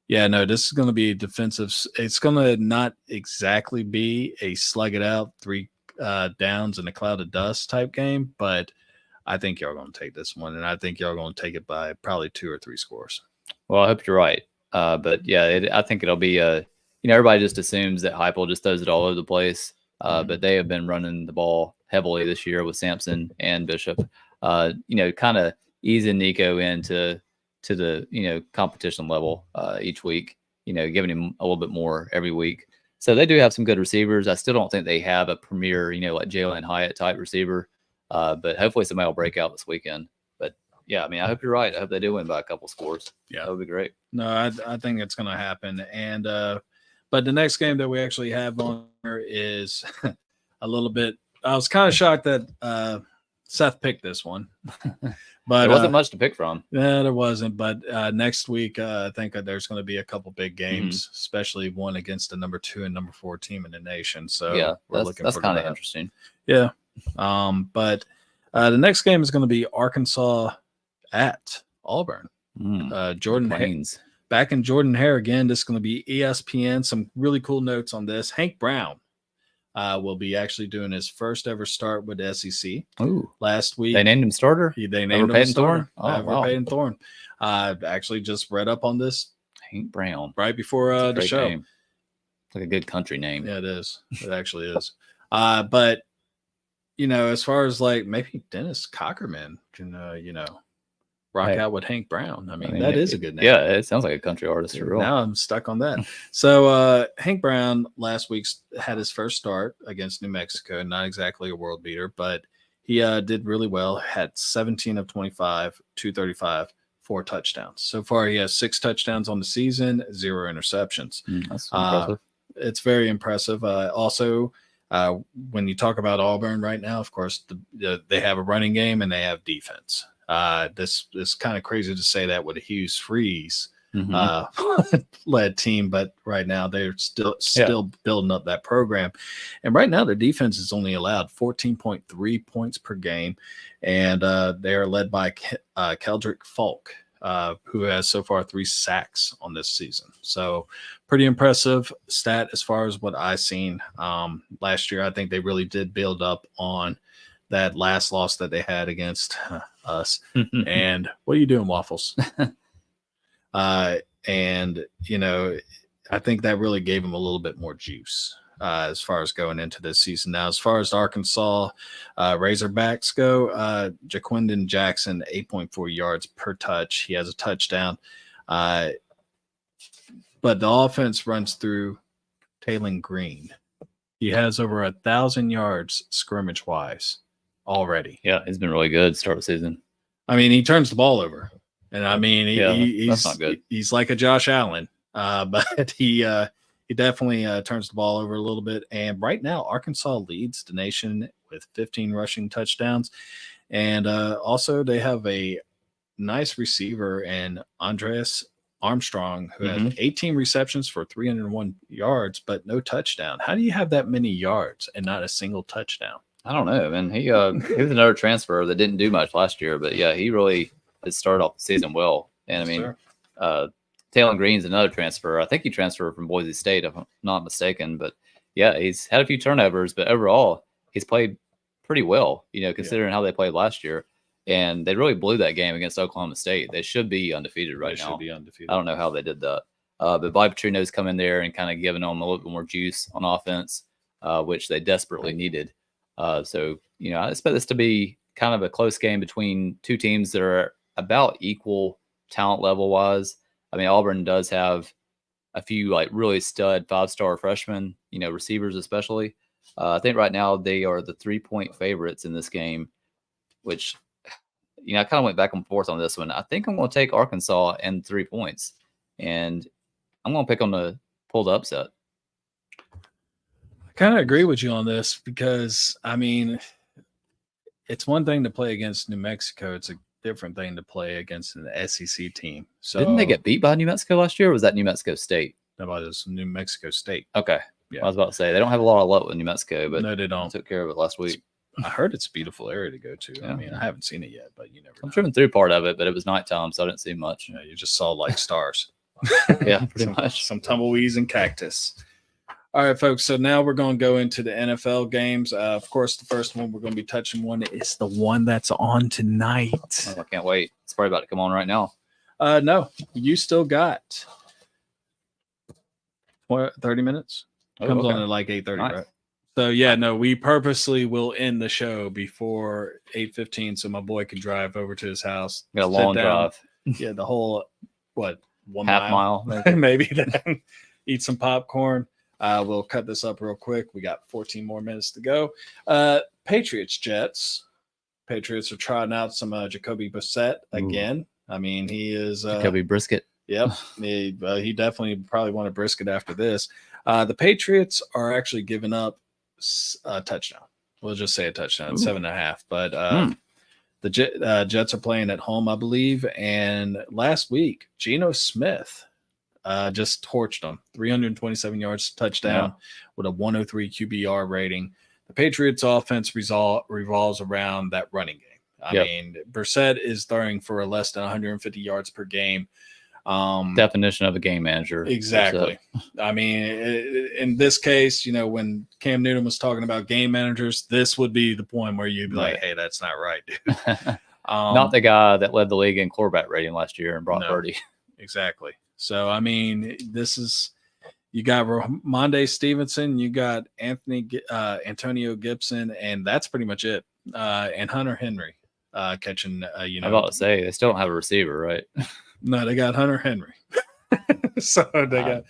yeah, no, this is going to be defensive. It's going to not exactly be a slug it out, 3 downs and a cloud of dust type game, but I think y'all are going to take this one, and I think y'all are going to take it by probably 2 or 3 scores. Well, I hope you're right. But yeah, I think it'll be everybody just assumes that Heupel just throws it all over the place. But they have been running the ball heavily this year with Sampson and Bishop. Kind of easing Nico into the competition level each week. Giving him a little bit more every week. So they do have some good receivers. I still don't think they have a premier, like Jalen Hyatt type receiver. But hopefully somebody will break out this weekend. Yeah, I mean, I hope you're right. I hope they do win by a couple scores. Yeah, that would be great. No, I think it's going to happen. And but the next game that we actually have on here is a little bit. I was kind of shocked that Seth picked this one, but there wasn't much to pick from. Yeah, there wasn't. But next week, I think there's going to be a couple big games, especially one against the number 2 and number 4 team in the nation. So yeah, that's kind of interesting. Yeah, but the next game is going to be Arkansas at Auburn. Jordan back in Jordan Hare again. This is going to be ESPN. Some really cool notes on this. Hank Brown will be actually doing his first ever start with the SEC. Ooh. Last week they named him starter. They named him starter. Oh, wow. Peyton Thorne. Actually just read up on this. Hank Brown right before the show. Name. It's like a good country name. Yeah, it is. It actually is. But as far as like maybe Dennis Cockerman can rock out with Hank Brown. I mean, that is a good name. Yeah, it sounds like a country artist for real. Now I'm stuck on that. So Hank Brown last week had his first start against New Mexico. Not exactly a world beater, but he did really well. Had 17 of 25, 235, 4 touchdowns. So far, he has 6 touchdowns on the season, 0 interceptions. That's impressive. It's very impressive. Also, when you talk about Auburn right now, of course, they have a running game and they have defense. This is kind of crazy to say that with a Hughes Freeze led team, but right now they're still building up that program. And right now their defense is only allowed 14.3 points per game, and they are led by Keldrick Falk, who has so far 3 sacks on this season. So pretty impressive stat as far as what I've seen. Last year, I think they really did build up on that last loss that they had against us. And what are you doing, Waffles? And I think that really gave them a little bit more juice as far as going into this season. Now, as far as the Arkansas Razorbacks go, Jaquindon Jackson, 8.4 yards per touch. He has a touchdown. But the offense runs through Taylon Green. He has over 1,000 yards scrimmage wise already. Yeah, he's been really good start of the season. I mean, he turns the ball over. And I mean, he's that's not good. He's like a Josh Allen, but he definitely turns the ball over a little bit. And right now, Arkansas leads the nation with 15 rushing touchdowns. And also they have a nice receiver in Andreas Armstrong, who has 18 receptions for 301 yards, but no touchdown. How do you have that many yards and not a single touchdown? I don't know, man. He was another transfer that didn't do much last year, but yeah, he really has started off the season well. And I mean, Taylon Green's another transfer. I think he transferred from Boise State, if I'm not mistaken. But yeah, he's had a few turnovers, but overall, he's played pretty well, considering how they played last year. And they really blew that game against Oklahoma State. They should be undefeated right now. Should be undefeated. I don't know how they did that. But Vi Petrino's come in there and kind of giving them a little bit more juice on offense, which they desperately needed. So, I expect this to be kind of a close game between two teams that are about equal talent level wise. I mean, Auburn does have a few like really stud 5-star freshmen, receivers especially. I think right now they are the 3-point favorites in this game, which I kind of went back and forth on this one. I think I'm going to take Arkansas and 3 points, and I'm going to pick on the pull the upset. I kind of agree with you on this because, I mean, it's one thing to play against New Mexico. It's a different thing to play against an SEC team. So didn't they get beat by New Mexico last year, or was that New Mexico State? No, it was New Mexico State. Okay. Yeah. I was about to say, they don't have a lot of luck with New Mexico, but no, they don't. Took care of it last week. I heard it's a beautiful area to go to. Yeah. I mean, I haven't seen it yet, but you never know. I'm driven through part of it, but it was nighttime, so I didn't see much. Yeah, you just saw like stars. Yeah, pretty much. Some tumbleweeds and cactus. All right, folks. So now we're going to go into the NFL games. Of course, the first one we're going to be touching is the one that's on tonight. Oh, I can't wait. It's probably about to come on right now. No, you still got 30 minutes. Comes on at like 8:30, Nice. right? So yeah, no, we purposely will end the show before 8:15, so my boy can drive over to his house. Got a long sit down. drive. Yeah, the whole 1 Half mile. maybe then eat some popcorn. We'll cut this up real quick. We got 14 more minutes to go. Patriots Jets. Patriots are trying out some Jacoby Brissett again. Ooh. I mean, he is Jacoby Brisket. Yep, he definitely probably want a brisket after this. The Patriots are actually giving up a touchdown. We'll just say a touchdown, 7.5. But the Jets are playing at home, I believe. And last week, Geno Smith just torched them. 327 yards touchdown with a 103 QBR rating. The Patriots offense revolves around that running game. I mean, Brissett is throwing for less than 150 yards per game. Definition of a game manager. Exactly. I mean, in this case, when Cam Newton was talking about game managers, this would be the point where you'd be like, hey, that's not right, dude. Not the guy that led the league in quarterback rating last year and brought Purdy. Exactly. So, I mean, you got Ramondre Stevenson, you got Antonio Gibson, and that's pretty much it. And Hunter Henry catching, I'm about to say, they still don't have a receiver, right? No, they got Hunter Henry. So they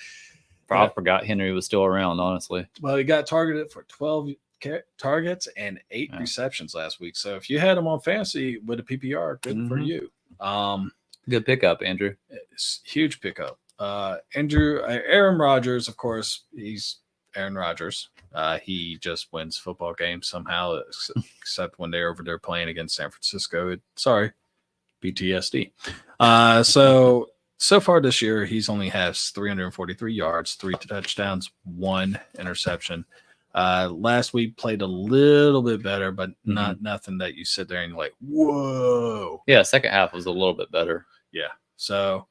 I forgot Henry was still around, honestly. Well, he got targeted for 12 targets and 8 receptions last week. So if you had him on fantasy with a PPR, good for you. Good pickup, Andrew. It's huge pickup. Aaron Rodgers, of course, he's Aaron Rodgers. He just wins football games somehow, except when they're over there playing against San Francisco. PTSD. So far this year, he's only has 343 yards, 3 touchdowns, 1 interception. Last week played a little bit better, but not nothing that you sit there and you're like, whoa. Yeah, second half was a little bit better. Yeah. So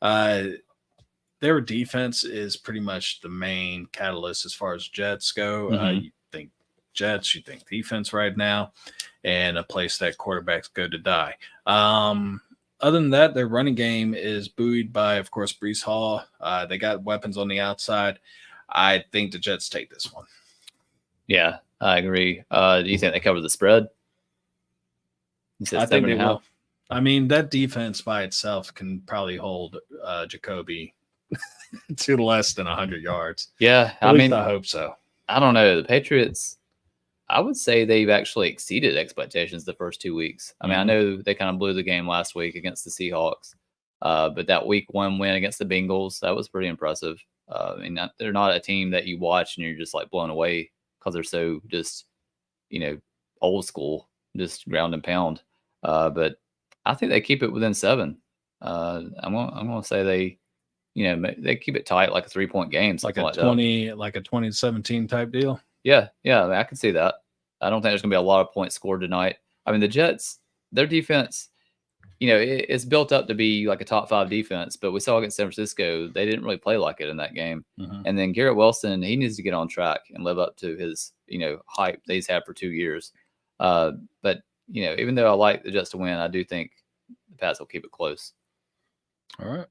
their defense is pretty much the main catalyst as far as Jets go. You think Jets, you think defense right now, and a place that quarterbacks go to die. Other than that, their running game is buoyed by, of course, Breece Hall. They got weapons on the outside. I think the Jets take this one. Yeah, I agree. Do you think they cover the spread? I think they will. I mean, that defense by itself can probably hold Jacoby to less than 100 yards. Yeah, I hope so. I don't know. The Patriots, I would say they've actually exceeded expectations the first 2 weeks. I mean, I know they kind of blew the game last week against the Seahawks, but that week 1 win against the Bengals, that was pretty impressive. I mean, they're not a team that you watch and you're just like blown away because they're so just, old school, just ground and pound. But I think they keep it within 7. I'm going to say they keep it tight, like a 3-point game, something like 20, like a 2017 type deal. Yeah, I mean, I can see that. I don't think there's going to be a lot of points scored tonight. I mean, the Jets, their defense, it's built up to be like a top 5 defense, but we saw against San Francisco, they didn't really play like it in that game. And then Garrett Wilson, he needs to get on track and live up to his, hype that he's had for 2 years. But, even though I like the Jets to win, I do think the Pats will keep it close. All right.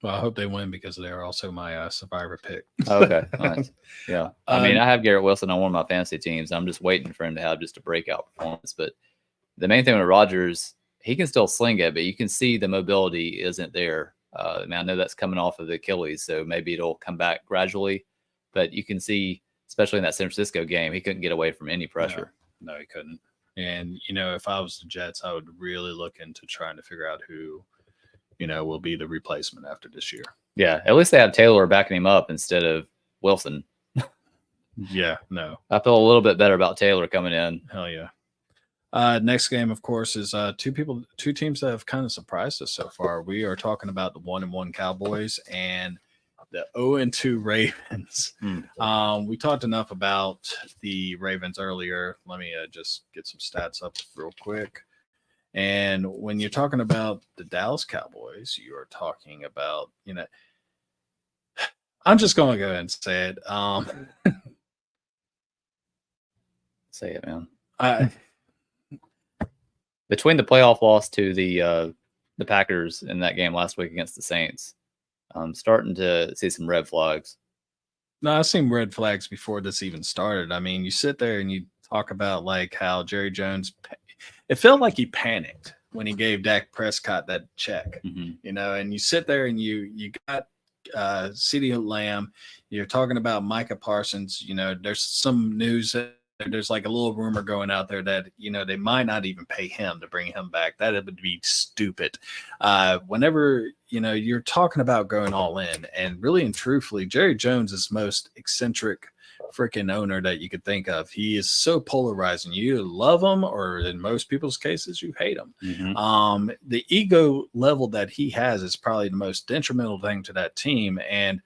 Well, I hope they win because they're also my survivor pick. Okay, nice. Yeah. I mean, I have Garrett Wilson on one of my fantasy teams. I'm just waiting for him to have just a breakout performance. But the main thing with Rodgers, he can still sling it, but you can see the mobility isn't there. I know that's coming off of the Achilles, so maybe it'll come back gradually. But you can see, especially in that San Francisco game, he couldn't get away from any pressure. No, he couldn't. And, you know, if I was the Jets, I would really look into trying to figure out who, you know, will be the replacement after this year. Yeah, at least they have Taylor backing him up instead of Wilson. Yeah, no. I feel a little bit better about Taylor coming in. Hell yeah. Next game, of course, is two teams that have kind of surprised us so far. We are talking about the 1-1 Cowboys and the 0-2 Ravens. We talked enough about the Ravens earlier. Let me just get some stats up real quick. And when you're talking about the Dallas Cowboys, you are talking about, you know, I'm just going to go ahead and say it. Say it, man. Between the playoff loss to the Packers in that game last week against the Saints, I'm starting to see some red flags. No, I've seen red flags before this even started. I mean, you sit there and you talk about like how Jerry Jones, it felt like he panicked when he gave Dak Prescott that check, you know, and you sit there and you got CeeDee Lamb, you're talking about Micah Parsons, you know, there's some news that there's like a little rumor going out there that, you know, they might not even pay him to bring him back. That would be stupid. Whenever, you know, you're talking about going all in, and really and truthfully, Jerry Jones is the most eccentric freaking owner that you could think of. He is so polarizing. You love him, or in most people's cases, you hate him. The ego level that he has is probably the most detrimental thing to that team. And,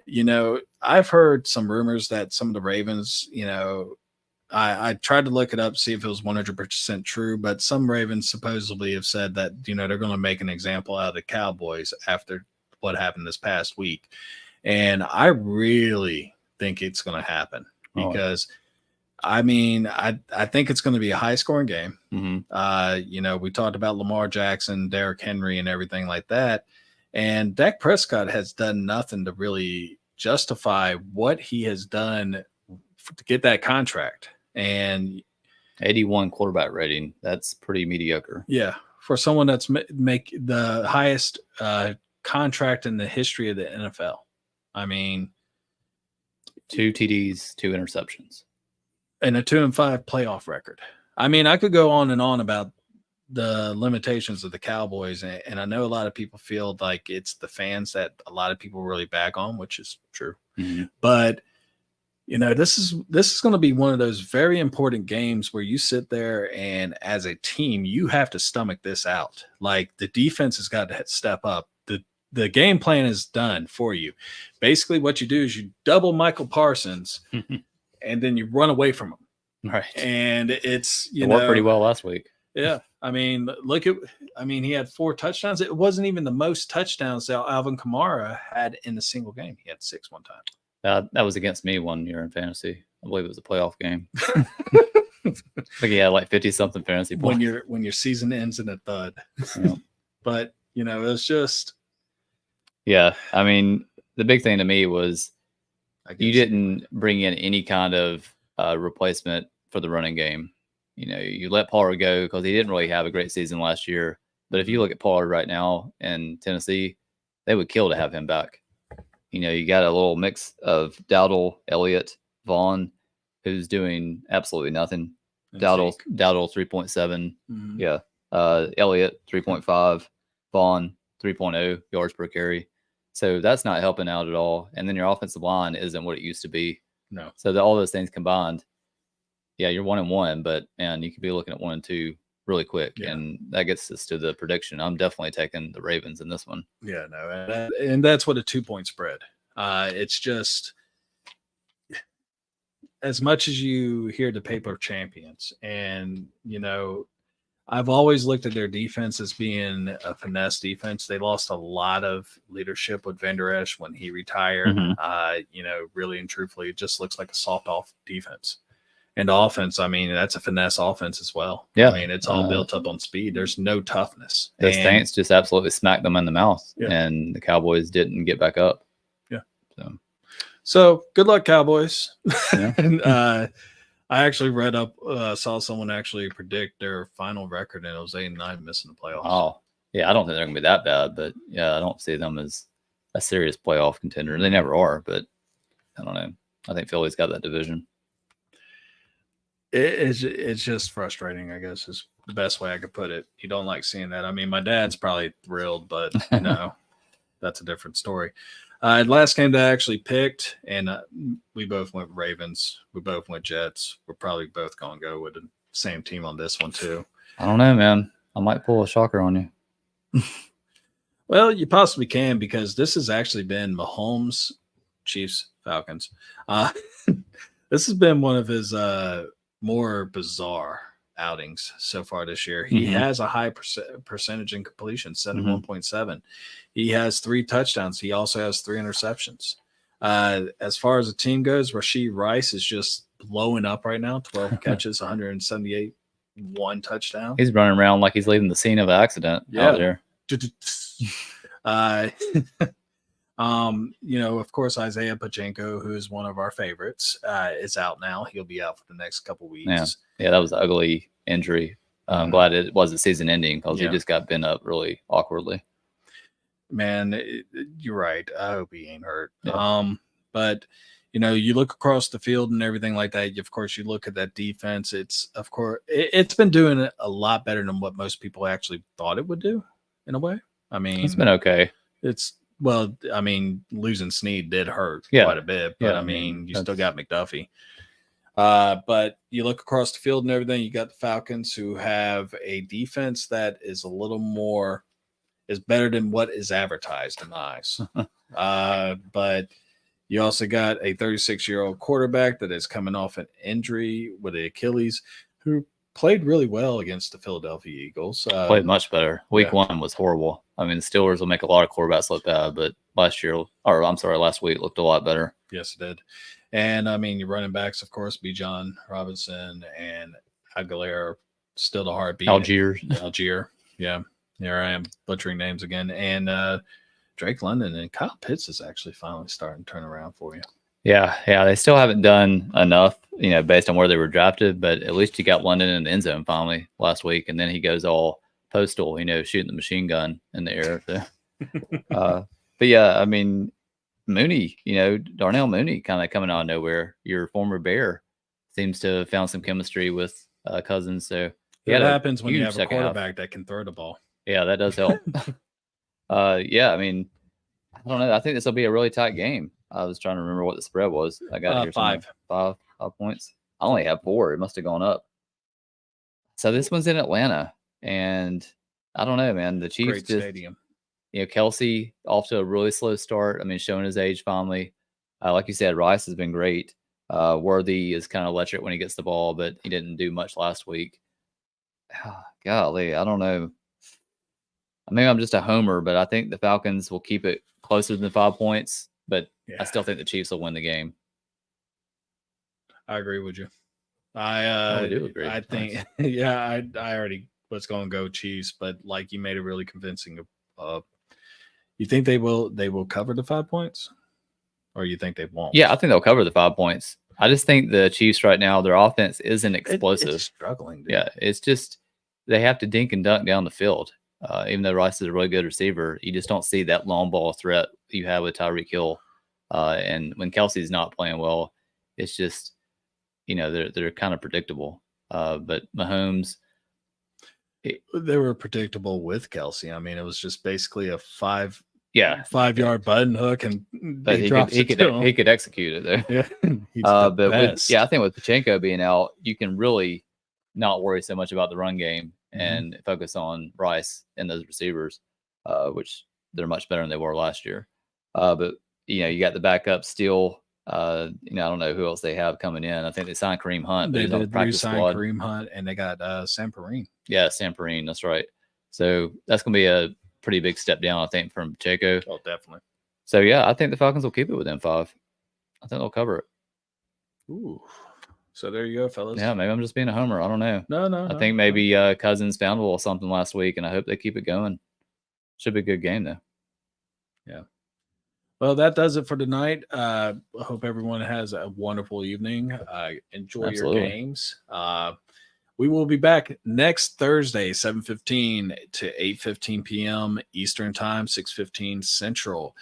you know, I've heard some rumors that some of the Ravens, you know, I tried to look it up, see if it was 100% true, but some Ravens supposedly have said that, you know, they're going to make an example out of the Cowboys after what happened this past week. And I really think it's going to happen because, I mean, I think it's going to be a high-scoring game. You know, we talked about Lamar Jackson, Derrick Henry, and everything like that. And Dak Prescott has done nothing to really justify what he has done to get that contract. And 81 quarterback rating, that's pretty mediocre. Yeah, for someone that's make the highest contract in the history of the NFL. I mean, 2 TDs, 2 interceptions, and a 2-5 playoff record. I mean, I could go on and on about the limitations of the Cowboys, and I know a lot of people feel like it's the fans that a lot of people really back on, which is true. But you know, this is going to be one of those very important games where you sit there and as a team, you have to stomach this out. Like the defense has got to step up. The game plan is done for you. Basically, what you do is you double Michael Parsons and then you run away from him. Right. And it's, it worked pretty well last week. Yeah. I mean, he had 4 touchdowns. It wasn't even the most touchdowns that Alvin Kamara had in a single game. He had 6 one time. That was against me one year in fantasy. I believe it was a playoff game. I think he had like 50-something fantasy points. When your season ends in a thud. Yeah. But, you know, it was just. Yeah. I mean, the big thing to me was you didn't bring in any kind of replacement for the running game. You know, you let Pollard go because he didn't really have a great season last year. But if you look at Pollard right now in Tennessee, they would kill to have him back. You know, you got a little mix of Dowdle, Elliott, Vaughn, who's doing absolutely nothing. Dowdle 3.7. Yeah. Elliott 3.5. Vaughn 3.0 yards per carry. So that's not helping out at all. And then your offensive line isn't what it used to be. No. So all those things combined, yeah, you're 1-1, but man, you could be looking at 1-2 really quick. Yeah. And that gets us to the prediction. I'm definitely taking the Ravens in this one. Yeah, no. And that's what a 2-point spread. It's just as much as you hear the paper champions, and, you know, I've always looked at their defense as being a finesse defense. They lost a lot of leadership with Van Der Esch when he retired. You know, really and truthfully, it just looks like a soft off defense. And offense, I mean, that's a finesse offense as well. Yeah. I mean, it's all built up on speed. There's no toughness. The Saints just absolutely smacked them in the mouth, and the Cowboys didn't get back up. Yeah. So good luck, Cowboys. Yeah. And I actually read up, saw someone actually predict their final record, and it was 8-9 missing the playoffs. Oh, yeah. I don't think they're going to be that bad, but yeah, I don't see them as a serious playoff contender. They never are, but I don't know. I think Philly's got that division. It's just frustrating, I guess, is the best way I could put it. You don't like seeing that. I mean, my dad's probably thrilled, but that's a different story. Last game that I actually picked, and we both went Ravens. We both went Jets. We're probably both going to go with the same team on this one too. I don't know, man. I might pull a shocker on you. Well, you possibly can, because this has actually been Mahomes, Chiefs, Falcons. This has been one of his more bizarre outings so far this year. He has a high percentage in completion, 71.7. He has 3 touchdowns. He also has 3 interceptions. As far as the team goes, Rashee Rice is just blowing up right now. 12 catches, 178, 1 touchdown. He's running around like he's leaving the scene of an accident out there. Of course, Isaiah Pacheco, who is one of our favorites, is out now. He'll be out for the next couple weeks. Yeah, that was an ugly injury. I'm glad it wasn't season ending, because he just got bent up really awkwardly. Man, you're right. I hope he ain't hurt. Yeah. But you look across the field and everything like that. Of course, you look at that defense. It's been doing a lot better than what most people actually thought it would do, in a way. I mean, it's been okay. Losing Snead did hurt quite a bit, but you still got McDuffie. But you look across the field and everything, you got the Falcons, who have a defense that is a little more is better than what is advertised in my eyes. But you also got a 36-year-old quarterback that is coming off an injury with the Achilles, who played really well against the Philadelphia Eagles. Played much better. Week 1 was horrible. I mean, the Steelers will make a lot of quarterbacks look bad, but last week looked a lot better. Yes, it did. And your running backs, of course, Bijan Robinson and Aguilera, still the heartbeat. Algier. Yeah. Here I am butchering names again. And Drake London and Kyle Pitts is actually finally starting to turn around for you. Yeah. They still haven't done enough, based on where they were drafted, but at least you got London in the end zone finally last week. And then he goes all postal, shooting the machine gun in the air. But yeah, Mooney, Darnell Mooney kind of coming out of nowhere. Your former Bear seems to have found some chemistry with Cousins. So that happens when you have a quarterback that can throw the ball. Yeah, that does help. I don't know. I think this will be a really tight game. I was trying to remember what the spread was. I got it here. 5 points. I only have 4. It must have gone up. So this one's in Atlanta, and I don't know, man. The Chiefs Great stadium. Kelsey off to a really slow start. Showing his age finally. Like you said, Rice has been great. Worthy is kind of electric when he gets the ball, but he didn't do much last week. Golly, I don't know. Maybe I'm just a homer, but I think the Falcons will keep it closer than 5 points. But I still think the Chiefs will win the game. I agree with you. I do agree. I think, I already was going to go Chiefs, but like you made it really convincing. You think they will cover the 5 points, or you think they won't? Yeah, I think they'll cover the 5 points. I just think the Chiefs right now, their offense isn't explosive. It's struggling. Dude. Yeah, it's just they have to dink and dunk down the field. Even though Rice is a really good receiver, you just don't see that long ball threat you have with Tyreek Hill. And when Kelsey's not playing well, it's just, they're kind of predictable. But Mahomes, they were predictable with Kelsey. It was just basically a 5-yard button hook, and he could execute it there. Yeah, I think with Pacheco being out, you can really not worry so much about the run game and focus on Rice and those receivers, which they're much better than they were last year. But you got the backup still. I don't know who else they have coming in. I think they signed Kareem Hunt. They did re-sign Kareem Hunt, and they got Sam Perrine. Yeah, Sam Perrine. That's right. So that's going to be a pretty big step down, I think, from Pacheco. Oh, definitely. So, yeah, I think the Falcons will keep it within 5. I think they'll cover it. Ooh. So there you go, fellas. Yeah, maybe I'm just being a homer. I don't know. No. I think maybe Cousins found a little something last week, and I hope they keep it going. Should be a good game, though. Yeah. Well, that does it for tonight. I hope everyone has a wonderful evening. Enjoy your games. We will be back next Thursday, 7:15 to 8:15 p.m. Eastern Time, 6:15 Central.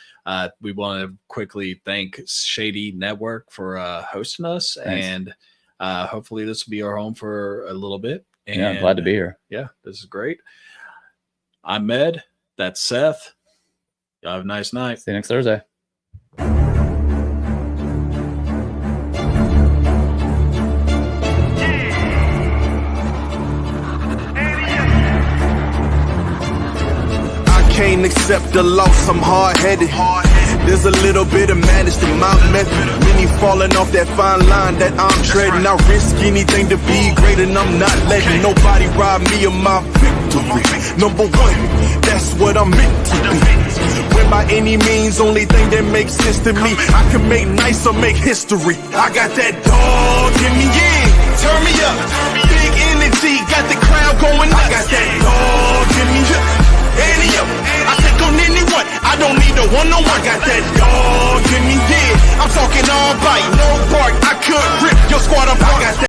We want to quickly thank Shady Network for hosting us. Thanks. And Hopefully this will be our home for a little bit. And Yeah, I'm glad to be here. Yeah, this is great. I'm Med. That's Seth. Y'all have a nice night. See you next Thursday. Can't accept the loss, I'm hard-headed. There's a little bit of madness to my method. Many falling off that fine line that I'm treading. I risk anything to be great, and I'm not letting nobody rob me of my victory. Number one, that's what I'm meant to be. When by any means, only thing that makes sense to me, I can make nice or make history. I got that dog in me, yeah, turn me up. Big energy, got the crowd going nuts. I got that dog in me, I take on anyone, I don't need a one-on-one. I got that dog in me, yeah. I'm talking all bite, no bark. I could rip your squad apart. I got that